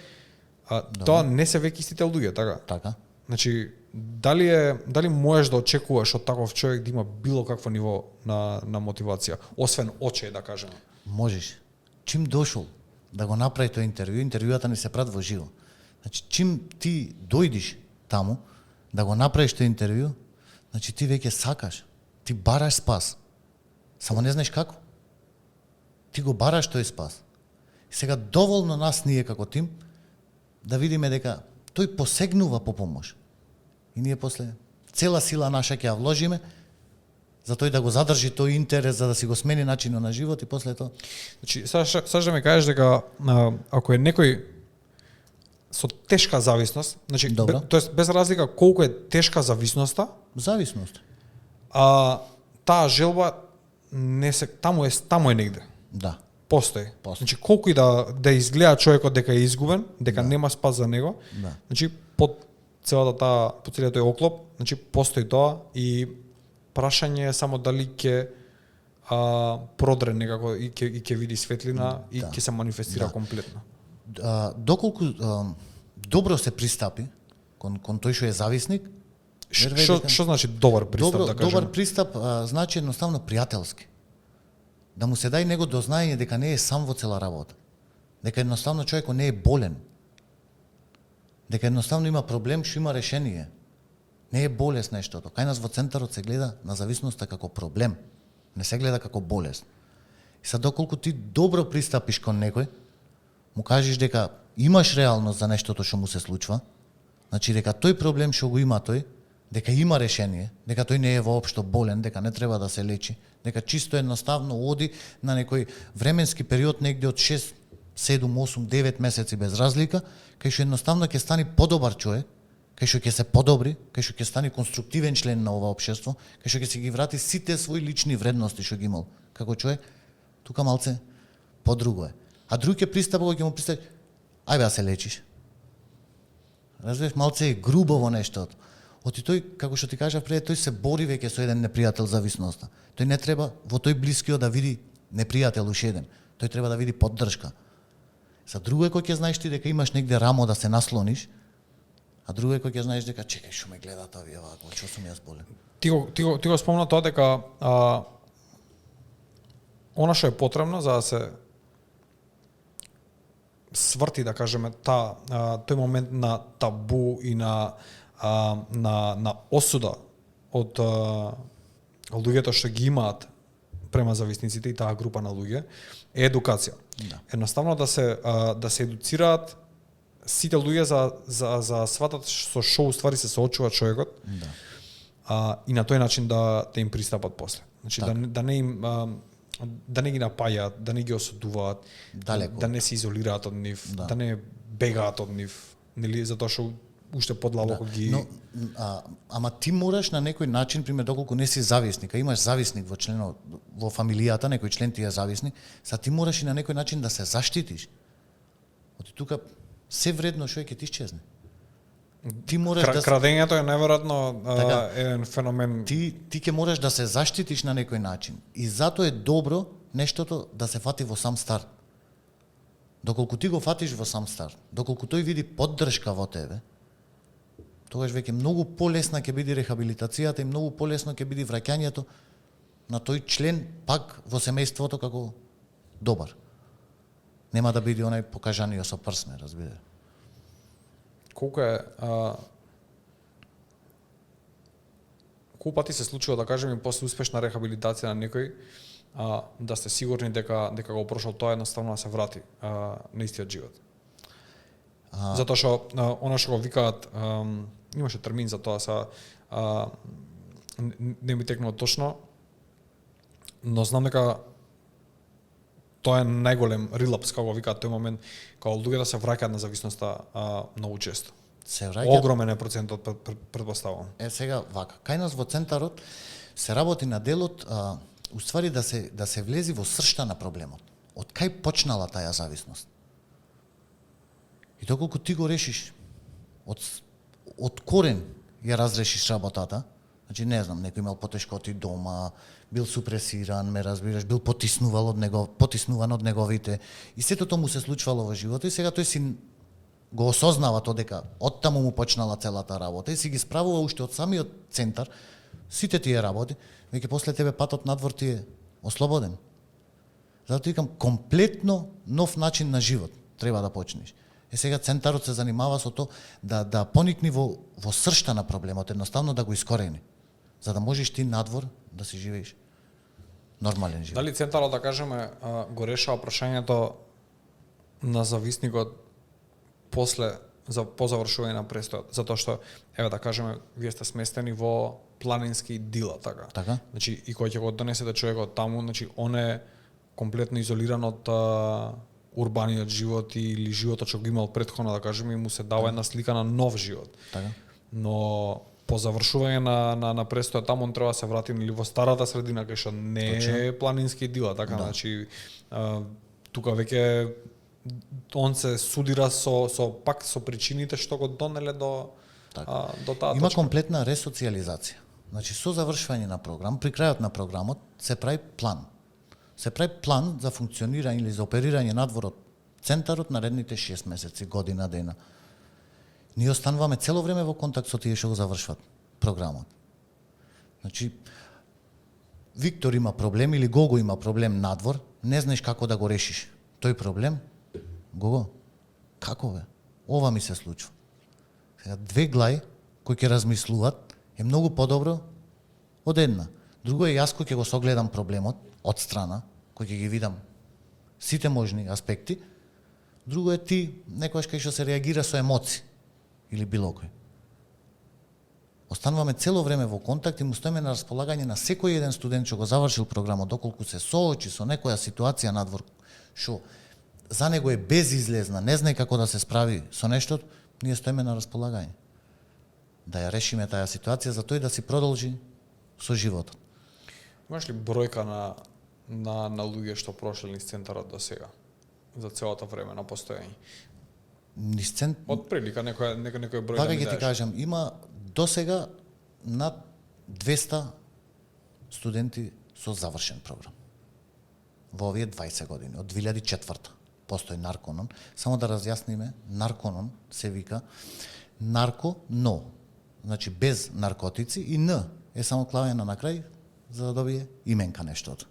тоа не се веќе истите луѓе, така? Така. Значи дали можеш да очекуваш од таков човек да има било какво ниво на мотивација, освен оче да кажеме. Можеш. Чим дошол да го направи тој интервју, интервјуата ни се прат во живо. Значи, чим ти дојдиш таму, да го направиш тој интервју, значи ти веќе сакаш, ти бараш спас. Само не знаеш како. Ти го бараш тој спас. И сега доволно нас ние како тим да видиме дека тој посегнува по помош. И ние после цела сила наша ќе ја вложиме за тој да го задржи тој интерес, за да си го смени начинот на живот и после тоа. Значи, саш да ми кажеш дека ако е некој со тешка зависност, значи Добро. тоест без разлика колку е тешка зависноста, Зависност. таа желба не се таму е негде. Да. Постои. Постои. Значи колку и да изгледа човекот дека е изгубен, дека нема спас за него, Да. значи под целиот тој оклоп, значи постои тоа и прашање е само дали ќе продре некако и ќе види светлина и Да. ќе се манифестира Да. комплетно. Доколку добро се пристапи кон тој што е зависник, верувај дека- Што значи добар пристап, добро, да кажеме? добар пристап значи едноставно пријателски. Да му се дај него до знаење дека не е сам во цела работа. Дека едноставно човекот не е болен. Дека едноставно има проблем што има решение. Не е болест нештото. Кај нас во центарот се гледа на зависноста како проблем. Не се гледа како болест. И sad доколку ти добро пристапиш кон некој, му кажеш дека имаш реалност за нештото што му се случува, значи дека тој проблем што го има тој, дека има решение, дека тој не е воопшто болен, дека не треба да се лечи, дека чисто едноставно оди на некој временски период негде од 6, 7, 8, 9 месеци без разлика, кај што едноставно ќе стане подобар човек, кај што ќе се подобри, кај што ќе стане конструктивен член на ова општество, кај што ќе се ги врати сите свои лични вредности што ги имал како човек, тука малце подруго е. А друг ќе пристапи кога ќе му пристапи, ајде да се лечиш. Разбираш, малце е грубо во нештото. Оти тој, како што ти кажав пред, тој се бори веќе со еден непријател зависноста. Тој не треба во тој блискиот да види непријател уште еден. Тој треба да види поддршка. За друго е кој ќе знаеш ти дека имаш негде рамо да се наслониш, а друго е кој ќе знаеш дека чекај што ме гледат овие вако, што сум јас болен. Ти го спомна тоа дека она што е потребно за да се сврти, да кажеме, тој момент на табу и на осуда од луѓето што ги имаат према зависниците и таа група на луѓе е едукација. Да. Едноставно да се едуцираат сите луѓе за сватат со што уствари се соочува човекот. Да. И на тој начин да им пристапат после. Значи да не им да не ги напајаат, да не ги осудуваат, Далеко. да не се изолираат од нив, Да. да не бегаат од нив, нели, затоа што уште подлабоко ги... Но, ама ти мораш на некој начин, пример, доколку не си зависник, а имаш зависник во членот, во фамилијата, некој член ти е зависник, ти мораш и на некој начин да се заштитиш. Оти тука се вредно што ќе ти исчезне. Ти мораш да Крадењето е неверојатно Така. еден феномен. ти ќе мораш да се заштитиш на некој начин. И затоа е добро нештото да се фати во сам старт. Доколку ти го фатиш во сам старт, доколку тој види поддршка во тебе, тогаш веќе многу полесна ќе биде рехабилитацијата и многу полесно ќе биде враќањето на тој член пак во семејството како добар. Нема да биде онај покажаниот со прсме, разбира. Колку е колку пати се случува, да кажеме, после успешна рехабилитација на некој, да сте сигурни дека го прошол тоа, едноставно да се врати на истиот живот. Затоа што она што го викаат, имаше термин за тоа, не ми текнува точно, но знам дека тоа е најголем релапс, како го викаат тој момент, кога луѓето се враќаат на зависноста многу често. Се враќаат. Огромен е процентот, предпоставувам. Сега вака, кај нас во центарот се работи на делот уствари да се влези во сршта на проблемот. Од кај почнала таа зависност? И доколку ти го решиш од корен ја разрешиш работата, значи не знам, некој имал потешкоти дома, бил супресиран, ме разбираш, бил потиснуван од неговите и сето тоа му се случвало во животот и сега тој си го осознава тоа дека оттаму му почнала целата работа и си ги справува уште од самиот центар сите тие работи, веќе после тебе патот надвор ти е ослободен. Затоа викам комплетно нов начин на живот треба да почнеш. Сега центарот се занимава со тоа да поникни во сршта на проблемот, едноставно да го искорени, за да можеш ти надвор да си живееш нормален живот. Дали центарот, да кажеме, го решава прашањето на зависникот после по завршување на престојот, затоа што еве да кажеме вие сте сместени во планински дила, така. Така. Значи и кој ќе го донесете човекот таму, значи он е комплетно изолиран од урбаниот живот или животот што го имал претходно, да кажеме, и му се дава една слика на нов живот. Така. Но по завршување на престојот таму он треба да се врати или во старата средина кај што не е планински дила, така, Да. значи тука веќе он се судира со причините што го донеле до таа Има точка. комплетна ресоциализација. Значи со завршување на програм, при крајот на програмот се прави план. Се прави план за функционирање или за оперирање надвор од центарот наредните 6 месеци, година, дена. Ние остануваме цело време во контакт со тие што го завршват програмот. Значи, Виктор има проблем или Гого има проблем надвор, не знаеш како да го решиш. Тој проблем, Гого, како бе? Ова ми се случува. Сега две глави кои ќе размислуваат е многу подобро од една. Друго е јас кој ќе го согледам проблемот од страна, кој ќе ги видам сите можни аспекти. Друго е ти некојаш кај што се реагира со емоции или било кој. Остануваме цело време во контакт и му стоиме на располагање на секој еден студент што го завршил програмот, доколку се соочи со некоја ситуација надвор што за него е безизлезна, не знае како да се справи со нешто, ние стоиме на располагање. Да ја решиме таа ситуација за тој да си продолжи со животот. Имаш ли бројка на луѓе што прошли низ центарот до сега? За целото време на постоење? Низ центар... Од прилика некој број Вака да ми ќе ти даеш. кажам, има досега над 200 студенти со завршен програм. Во овие 20 години, од 2004 постои нарконон. Само да разјасниме, нарконон се вика нарко-но. Значи без наркотици и Н е само клавена на крај за да добие именка нештото.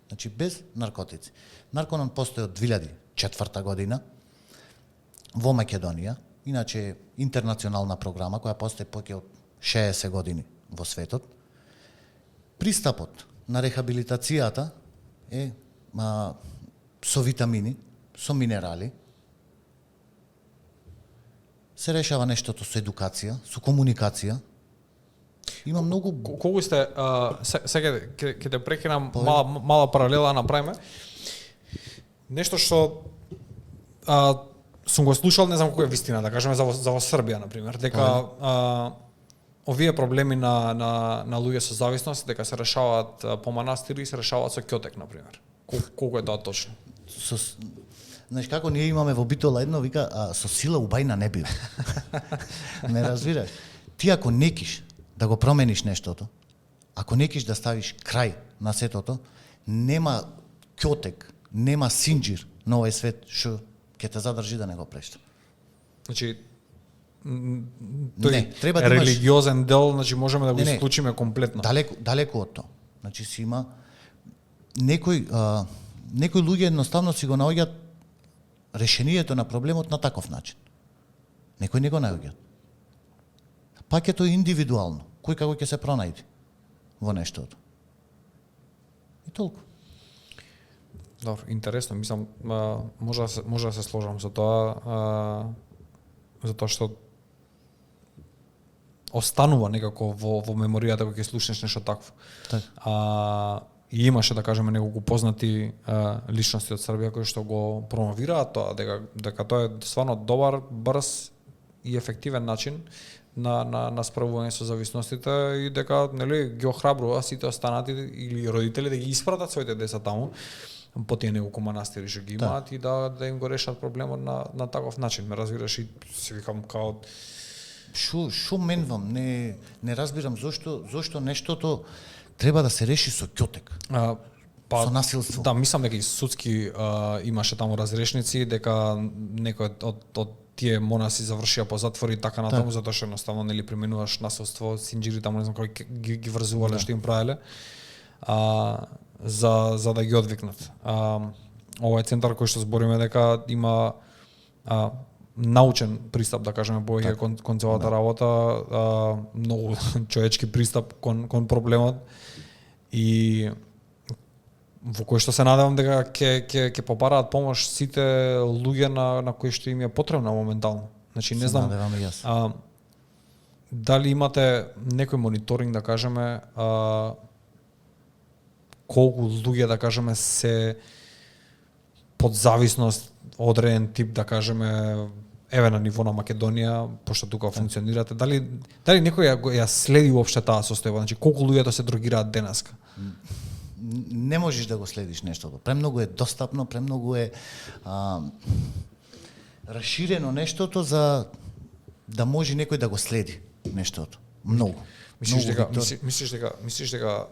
Значи без наркотици. Нарконон постои од 2004 година во Македонија, иначе е интернационална програма која постои повеќе од 60 години во светот. Пристапот на рехабилитацијата е со витамини, со минерали. Се решава нештото со едукација, со комуникација. Има многу... Колку сте, сега ќе те прекинам, мала паралела направиме. Нешто што сум го слушал, не знам колку е вистина, да кажеме за во Србија, например, дека овие проблеми на луѓе со зависност, дека се решаваат по манастири и се решаваат со ќотек, например. Колку е тоа точно? Знаеш како ние имаме во Битола едно вика со сила убајна не бива. Не разбираш? Ти ако некиш да го промениш нештото, ако некиш да ставиш крај на сетото, нема ќотек, нема синџир на овој свет што ќе те задржи да не го прешта. Значи Не, треба да имаш религиозен дел, значи можеме да го исклучиме комплетно. Далеку од тоа. Значи си има некои луѓе едноставно си го наоѓаат решението на проблемот на таков начин. Некои не го наоѓаат. Паќето е индивидуално. Кој како ќе се пронајде во нештото. И толку. Добро, интересно, мислам, може да се сложам со тоа, затоа што останува некако во меморијата кога ќе слушнеш нешто такво. Так. И имаше, да кажеме, неколку познати личности од Србија кои што го промовираат тоа, дека тоа е стварно добар, брз и ефективен начин на справување со зависностите и дека нели ги охрабрува сите останати или родители да ги испратат своите деца таму по тие неколку манастири што ги имаат и да им го решат проблемот на таков начин. Ме разбираш и си викам као Шо менвам, не разбирам зошто нештото треба да се реши со ќотек. Со насилство. Да, мислам дека и судски имаше таму разрешници, дека некој од тие монаси завршија по затвори и така натаму, затоа што едноставно нели применуваш насилство, синџири таму не знам кој ги врзувале што им правеле. За да ги одвикнат. Овој центар кој што збориме дека има научен пристап, да кажеме, повеќе кон целата работа, многу човечки пристап кон проблемот и во кој што се надевам дека ќе попараат помош сите луѓе на кои што им е потребна моментално. Значи не знам дали имате некој мониторинг, да кажеме, колку луѓе, да кажеме, се под зависност одреден тип, да кажеме, еве на ниво на Македонија, пошто тука функционирате, дали некој ја следи уопште таа состојба, значи колку луѓето се дрогираат денеска? Не можеш да го следиш нештото. Премногу е достапно, премногу е расширено нештото за да може некој да го следи нештото. Многу. Мислиш дека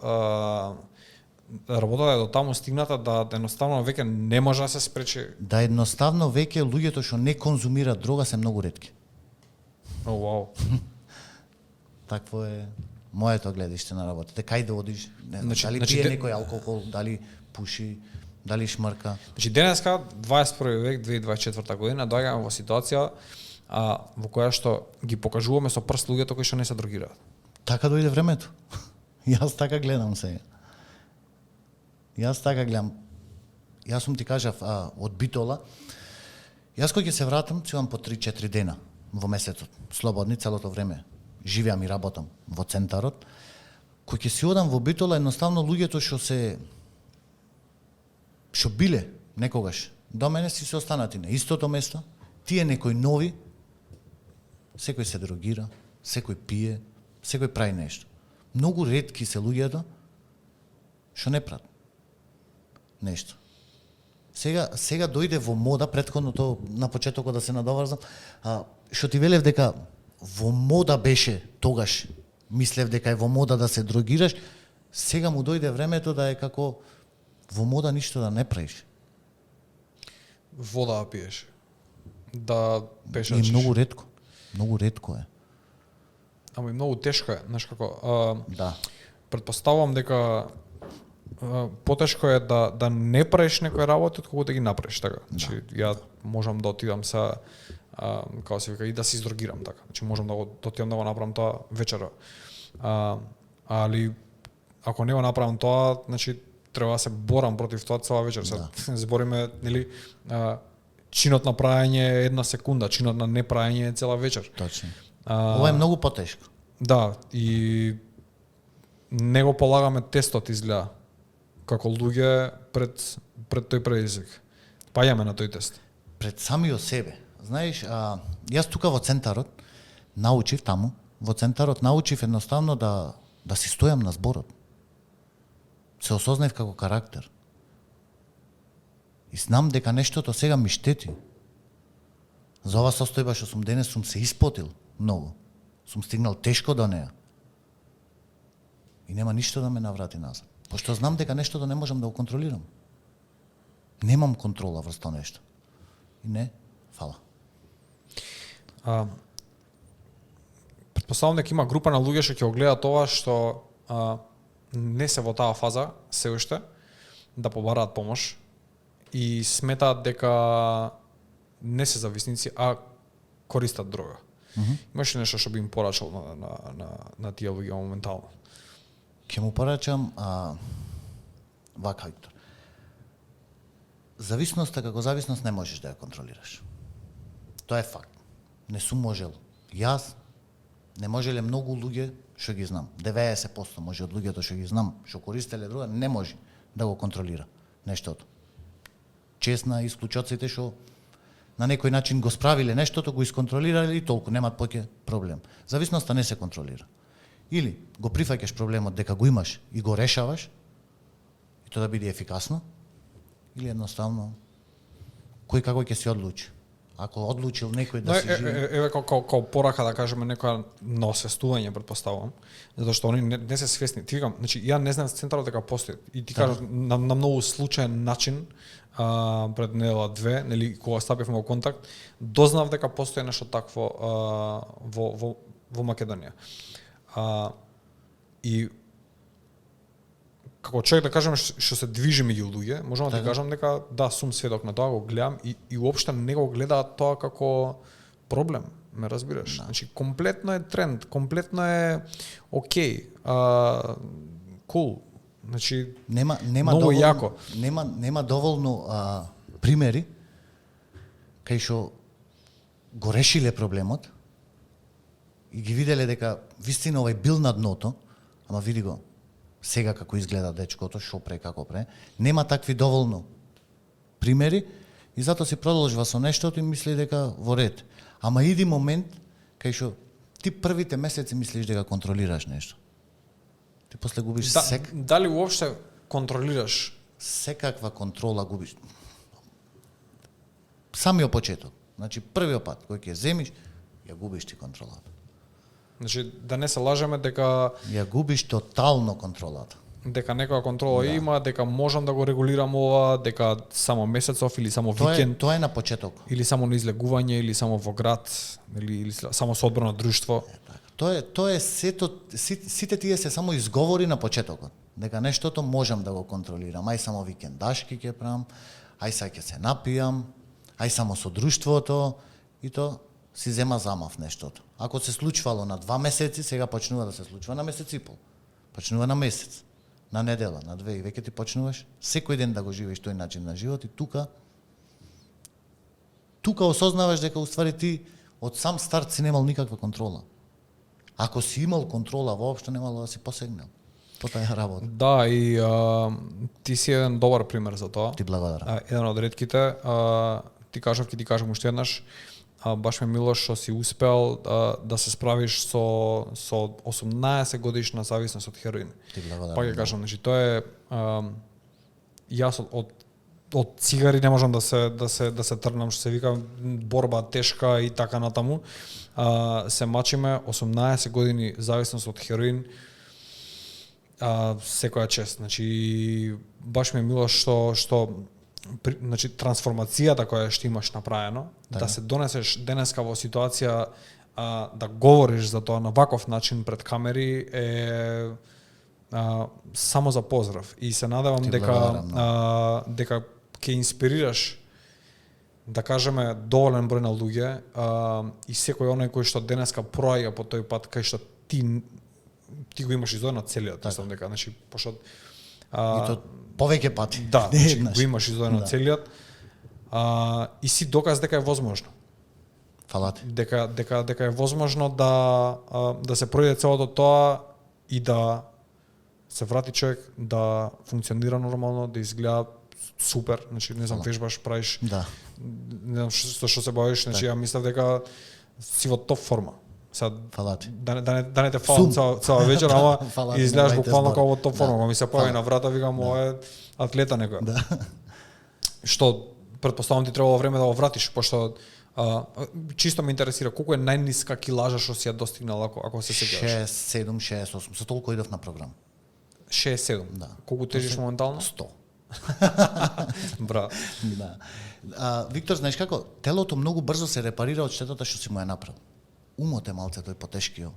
работата е до таму стигната да едноставно веќе не може да се спречи? Да едноставно веќе луѓето што не конзумираат дрога се многу ретки. О, вау. Такво е моето гледиште на работата. Кај да одиш? Не знам, дали пие некој алкохол, дали пуши, дали шмрка. Значи денеска 21 век, 2024 година доаѓаме во ситуација во која што ги покажуваме со прст луѓето кои што не се дрогираат. Така дојде времето. Јас така гледам сега. Јас сум ти кажав од Битола. Јас кога ќе се вратам, ќе имам по 3-4 дена во месецот, слободни целото време. Живеам и работам во центарот. Кога ќе си одам во Битола, едноставно луѓето што биле некогаш до мене си се останати на истото место, тие некои нови, секој се дрогира, секој пие, секој прави нешто. Многу ретки се луѓето што не прават нешто. Сега дојде во мода, претходното на почетокот да се надоврзам, што ти велев дека во мода беше тогаш, мислев дека е во мода да се дрогираш, сега му дојде времето да е како во мода ништо да не правиш. Вода да пиеш. Да пешачиш. И многу ретко е. Ама и многу тешко е, знаеш како. Да. Претпоставувам дека потешко е да не правиш некои работи отколку да ги направиш, така. Значи ја можам да отидам са како се вика и да се издрогирам, така. Значи можам да отидам да го направам тоа вечера. Али ако не го направам тоа, значи треба да се борам против тоа цела вечер. Се збориме, нели, чинот на праење е една секунда, чинот на непраење е цела вечер. Точно. Ова е многу потешко. Да, и не го полагаме тестот изгледа како луѓе пред тој предизвик. Паѓаме на тој тест. Пред самиот себе. Знаеш, јас тука во центарот научив таму, во центарот научив едноставно да си стојам на зборот. Се осознав како карактер. И знам дека нештото сега ми штети. За ова состојба што сум денес сум се испотил многу. Сум стигнал тешко до неа. И нема ништо да ме наврати назад. Пошто знам дека нештото не можам да го контролирам. Немам контрола врз тоа нешто. И не, фала. Претпоставам дека има група на луѓе што ќе го гледаат тоа што не се во таа фаза се уште да побараат помош и сметаат дека не се зависници, а користат дрога. Имаш ли нешто што би им порачал на тие луѓе моментално? Ќе му порачам вака, Виктор. Зависноста како зависност не можеш да ја контролираш. Тоа е факт. Не сум можел. Јас не можеле многу луѓе што ги знам. 90% може од луѓето што ги знам, што користеле дрога, не може да го контролира нештото. Чест на исклучоците што на некој начин го справиле нештото, го исконтролирале и толку, немаат поќе проблем. Зависноста не се контролира. Или го прифаќаш проблемот дека го имаш и го решаваш, и тоа да биде ефикасно, или едноставно кој како ќе се одлучи. Ако одлучил некој да се живее... Еве како порака да кажеме некоја на освестување предпоставувам, затоа што они не се свесни. Ти викам, значи ја не знам центарот дека постои и ти кажав на многу случаен начин пред недела две, нели кога стапивме во контакт, дознав дека постои нешто такво во Македонија. И како човек да кажем што се движи меѓу луѓе, можам да ти кажам дека да, сум сведок на тоа, го гледам и уопште не го гледаат тоа како проблем, ме разбираш? Да. Значи комплетно е тренд, комплетно е окей, кул. Значи нема многу доволно, јако. Нема доволно примери кај што го решиле проблемот и ги виделе дека вистина овој бил на дното, ама види го сега како изгледа дечкото, шо пре, како пре. Нема такви доволно примери и затоа се продолжува со нештото и мисли дека во ред. Ама иди момент кај што ти првите месеци мислиш дека контролираш нешто. Ти после губиш Дали уопште контролираш? Секаква контрола губиш. Самиот почеток. Значи првиот пат кој ќе земиш, ја губиш ти контролата. Значи да не се лажеме дека ја губиш тотално контролата. Дека некоја контрола има, дека можам да го регулирам ова, дека само месецов или само викенд. Тоа е на почеток. Или само на излегување, или само во град, или само со одборно друштво. Тоа е сите тие се само изговори на почетокот. Дека нештото можам да го контролирам. Ај само викендашки ќе правам, ај сега ќе се напијам, ај само со друштвото и то си зема замав нештото. Ако се случвало на 2 месеци, сега почнува да се случува на месец и пол. Почнува на месец, на недела, на 2 и веќе ти почнуваш секој ден да го живееш тој начин на живот и тука осознаваш дека уствари ти од сам старт си немал никаква контрола. Ако си имал контрола, воопшто немало да си посегнал по таа работа. Да, и ти си еден добар пример за тоа. Ти благодарам. Еден од ретките, ти кажам уште еднаш, баш ме мило што си успел да се справиш со 18 годишна зависност од хероин. Ти благодарам. Пак ќе кажам, значи тоа е јас од цигари не можам да се тргнам, што се вика борба тешка и така натаму. Се мачиме 18 години зависност од хероин. Секоја чест. Значи баш ми е мило што значи трансформацијата која што имаш направено, да се донесеш денеска во ситуација да говориш за тоа на ваков начин пред камери е само за поздрав. И се надевам дека ќе инспирираш, да кажеме, доволен број на луѓе и секој оној кој што денеска проаѓа по тој пат кај што ти го имаш изодено целиот, мислам дека, значи пошто и то повеќе пати. Да, значи го имаш изодено целиот и си доказ дека е возможно. Фала ти. Дека е возможно да се пројде целото тоа и да се врати човек да функционира нормално, да изгледа супер, значи не знам, вежбаш, правиш. Да. Не знам што се бавиш, значи ја мислев дека си во топ форма. Сега да не те фалам цела вечер, ама изгледаш буквално како во топ форма, кога ми се појави на врата, викам ова е атлета некоја. Да. Што претпоставам ти требало време да го вратиш, пошто чисто ме интересира колку е најниска килажа што си ја достигнал ако се сеќаваш. 6, 7, 6, 8, со толку идов на програм. 6-7. Да. Колку тежиш моментално? 100. Браво. Да. Виктор, знаеш како, телото многу брзо се репарира од штетата што си му ја направил. Умот е малце тој потешкио.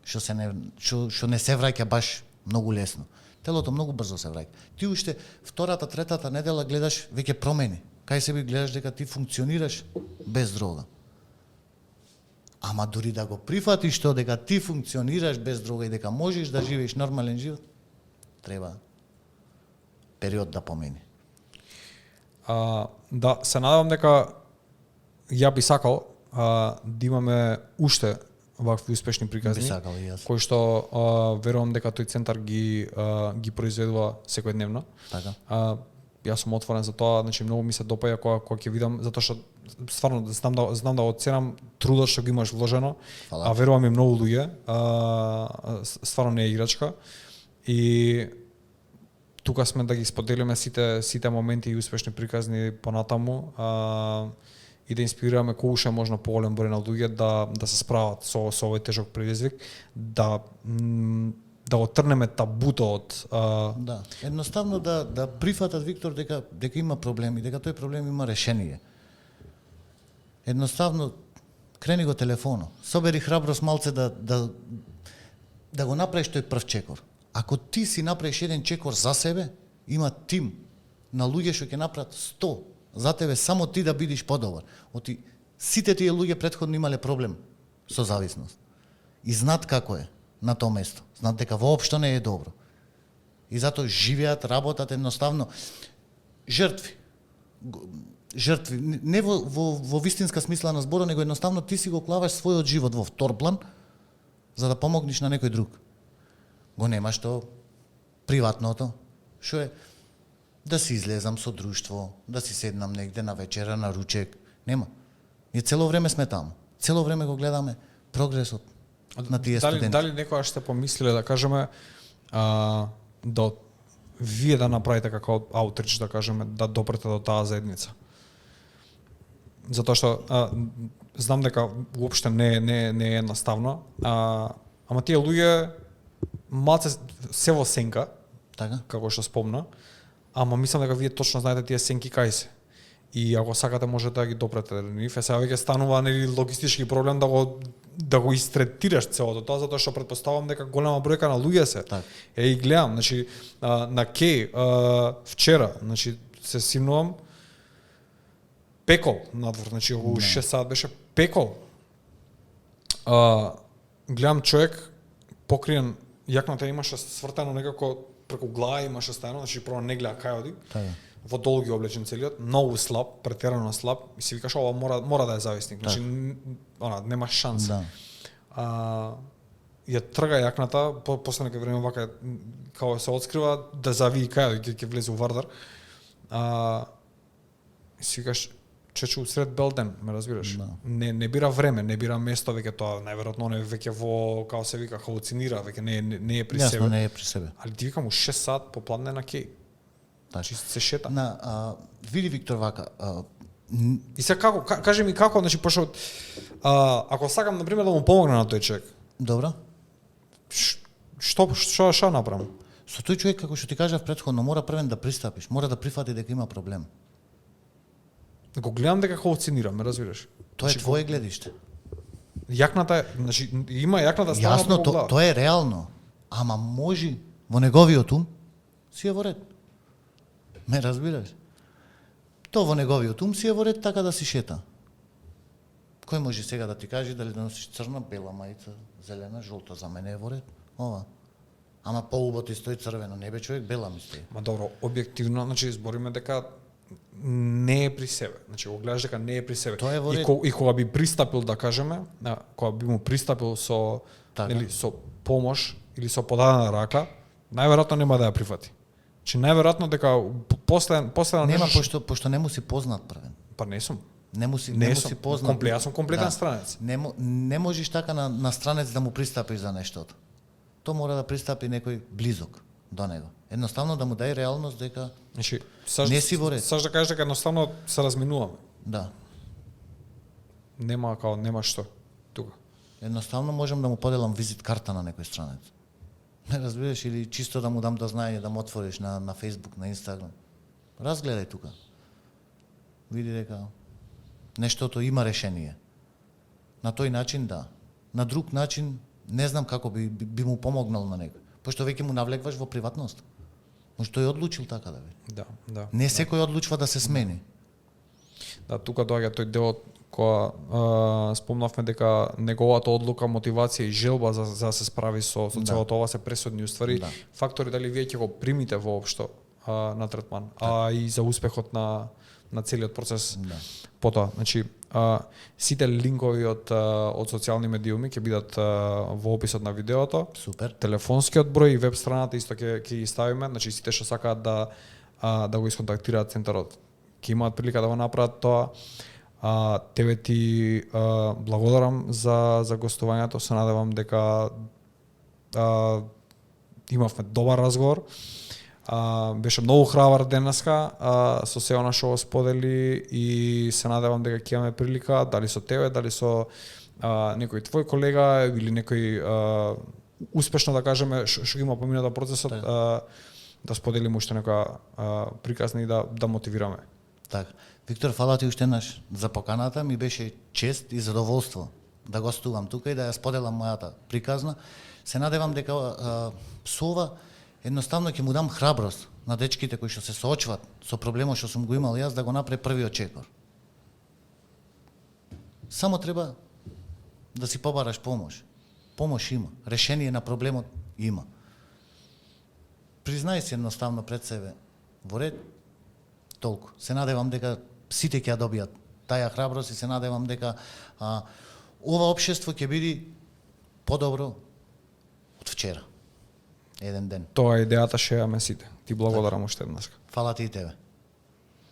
Што не се враќа баш многу лесно. Телото многу брзо се враќа. Ти уште втората, третата недела гледаш веќе промени. Кај себе гледаш дека ти функционираш без дрога. Ама дури да го прифатиш тоа дека ти функционираш без дрога и дека можеш да живееш нормален живот, треба период да помени. Да, се надевам дека ја би сакал да имаме уште вакви успешни приказни, кои што верувам дека тој центар ги произведува секојдневно. Така. Јас сум отворен за тоа, значи многу ми се допаѓа кога ќе видам, затоа што стварно знам да оценам трудот што го имаш вложено, Фала. а верувам и многу луѓе, стварно не е играчка. И тука сме да ги споделиме сите моменти и успешни приказни понатаму, и да инспирираме колку ше можно поголем број на луѓе да се справат со овој тежок предизвик, да го трнеме табуто од Да, едноставно да прифатат Виктор дека има проблеми, дека тој проблем има решение. Едноставно крени го телефоно, собери храброст малце да го направиш тој прв чекор. Ако ти си направиш еден чекор за себе, има тим на луѓе што ќе направат 100 за тебе, само ти да бидиш подобар. Оти сите тие луѓе претходно имале проблем со зависност. И знаат како е на тоа место. Знаат дека воопшто не е добро. И затоа живеат, работат едноставно жртви. Жртви, не во вистинска смисла на збора, него едноставно ти си го клаваш својот живот во втор план за да помогнеш на некој друг. Го немаш то приватното, што е да си излезам со друштво, да си седнам негде на вечера, на ручек. Нема. Ние цело време сме таму. Цело време го гледаме прогресот на тие студенти. Дали некогаш сте помислиле да кажеме да вие да направите како аутрич, да кажеме, да допрете до таа заедница? Затоа што знам дека уопште не е едноставно, ама тие луѓе малце се во сенка, Така? како што спомна, ама мислам дека вие точно знаете тие сенки кај се. И ако сакате можете да ги допрете до нив. Сега веќе станува нели логистички проблем да го истретираш целото тоа, затоа што претпоставувам дека голема бројка на луѓе се. Так. И гледам, значи на Кеј вчера, значи се симнувам пекол надвор, значи околу 6 сат беше пекол. Гледам човек покриен, јакната имаше свртено некако преку глава имаше стајано, значи прво не гледа кај оди. Така. Во долги облечен целиот, многу слаб, претерано слаб, и си викаш ова мора да е зависник. Значи нема шанса. Да. Ја трга јакната, после некој време вака као се отскрива да завии кај ќе влезе у Вардар. И си викаш чечу сред Белден, ме разбираш? Да. Не бира време, не бира место, веќе тоа најверојатно не веќе во као се вика халуцинира, веќе не е при себе. Јасно, не е при себе. Али ти викам у 6 сат попладне на Кеј. Значи се шета. Види Виктор вака, И се како, кажи ми како, значи пошто ако сакам на пример да му помогнам на тој човек, добро? што направам? Со тој човек, како што ти кажав претходно, мора првен да пристапиш, мора да прифати дека има проблем. Го гледам дека халуцинира, ме разбираш? Тоа е твое гледиште. Јакната, значи има јакната стана Јасно, тоа е реално, ама може во неговиот ум си е во ред. Ме разбираш? Тоа во неговиот ум си е во ред така да си шета. Кој може сега да ти каже дали да носиш црна, бела мајца, зелена, жолта, за мене е во ред. Ова. Ама по-убаво ти стои црвено, не бе човек, бела ми стои. Ма добро, објективно, значи збориме дека не е при себе. Значи го гледаш дека не е при себе. Тоа е во ред. И кога би пристапил да кажеме, кога би му пристапил со Така. или со помош или со подадена рака, најверојатно нема да ја прифати. Значи најверојатно дека после Нема, нешто пошто не му си познат првен. па не сум. Не му си сум. познат. Јас сум комплетен Да. странец. Не можеш така на странец да му пристапиш за нештото. Тоа мора да пристапи некој близок до него. Едноставно да му дај реалност дека Значи, не си во ред. Саш да кажеш дека едноставно се разминуваме. да, Нема што тука. едноставно можам да му поделам визит карта на некој странец. Не разбираш, или чисто да му дам да знае, да му отвориш на Facebook, на Instagram. Разгледај тука. Види дека нештото има решение. На тој начин да. На друг начин не знам како би му помогнал на некој. Пошто веќе му навлекваш во приватност. Може тој одлучил така да биде. Да. Не секој одлучува да се смени. Да, тука доаѓа тој делот кога спомнавме дека неговата одлука, мотивација и желба за да се справи со целото ова се пресудни уствари. Да. Фактори дали вие ќе го примите воопшто на третман, и за успехот на целиот процес. Да. Потоа, значи сите линкови од социјални медиуми ќе бидат во описот на видеото. Супер. Телефонскиот број и веб страната исто ќе ги ставиме, значи сите што сакаат да да го исконтактираат центарот. Ќе имаат прилика да го направат тоа. Тебе ти благодарам за гостувањето. Се надевам дека имавме добар разговор. Беше многу храбар денеска со се она што го сподели и се надевам дека ќе имаме прилика, дали со тебе, дали со некој твој колега или некој успешно да кажеме што има поминато процесот, да споделиме уште некоја приказна и да мотивираме. Така. Виктор, фала ти уште еднаш за поканата, ми беше чест и задоволство да гостувам тука и да ја споделам мојата приказна. Се надевам дека со ова едноставно ќе му дам храброст на дечките кои што се соочваат со проблемот што сум го имал јас да го направи првиот чекор. Само треба да си побараш помош. Помош има, решение на проблемот има. Признај се едноставно пред себе во ред, толку. Се надевам дека сите ќе ја добијат таа храброст и се надевам дека ова општество ќе биде подобро од вчера. Еден ден. Тоа е идејата, шејаме сите. Ти благодарам уште еднаш. Фала ти и тебе.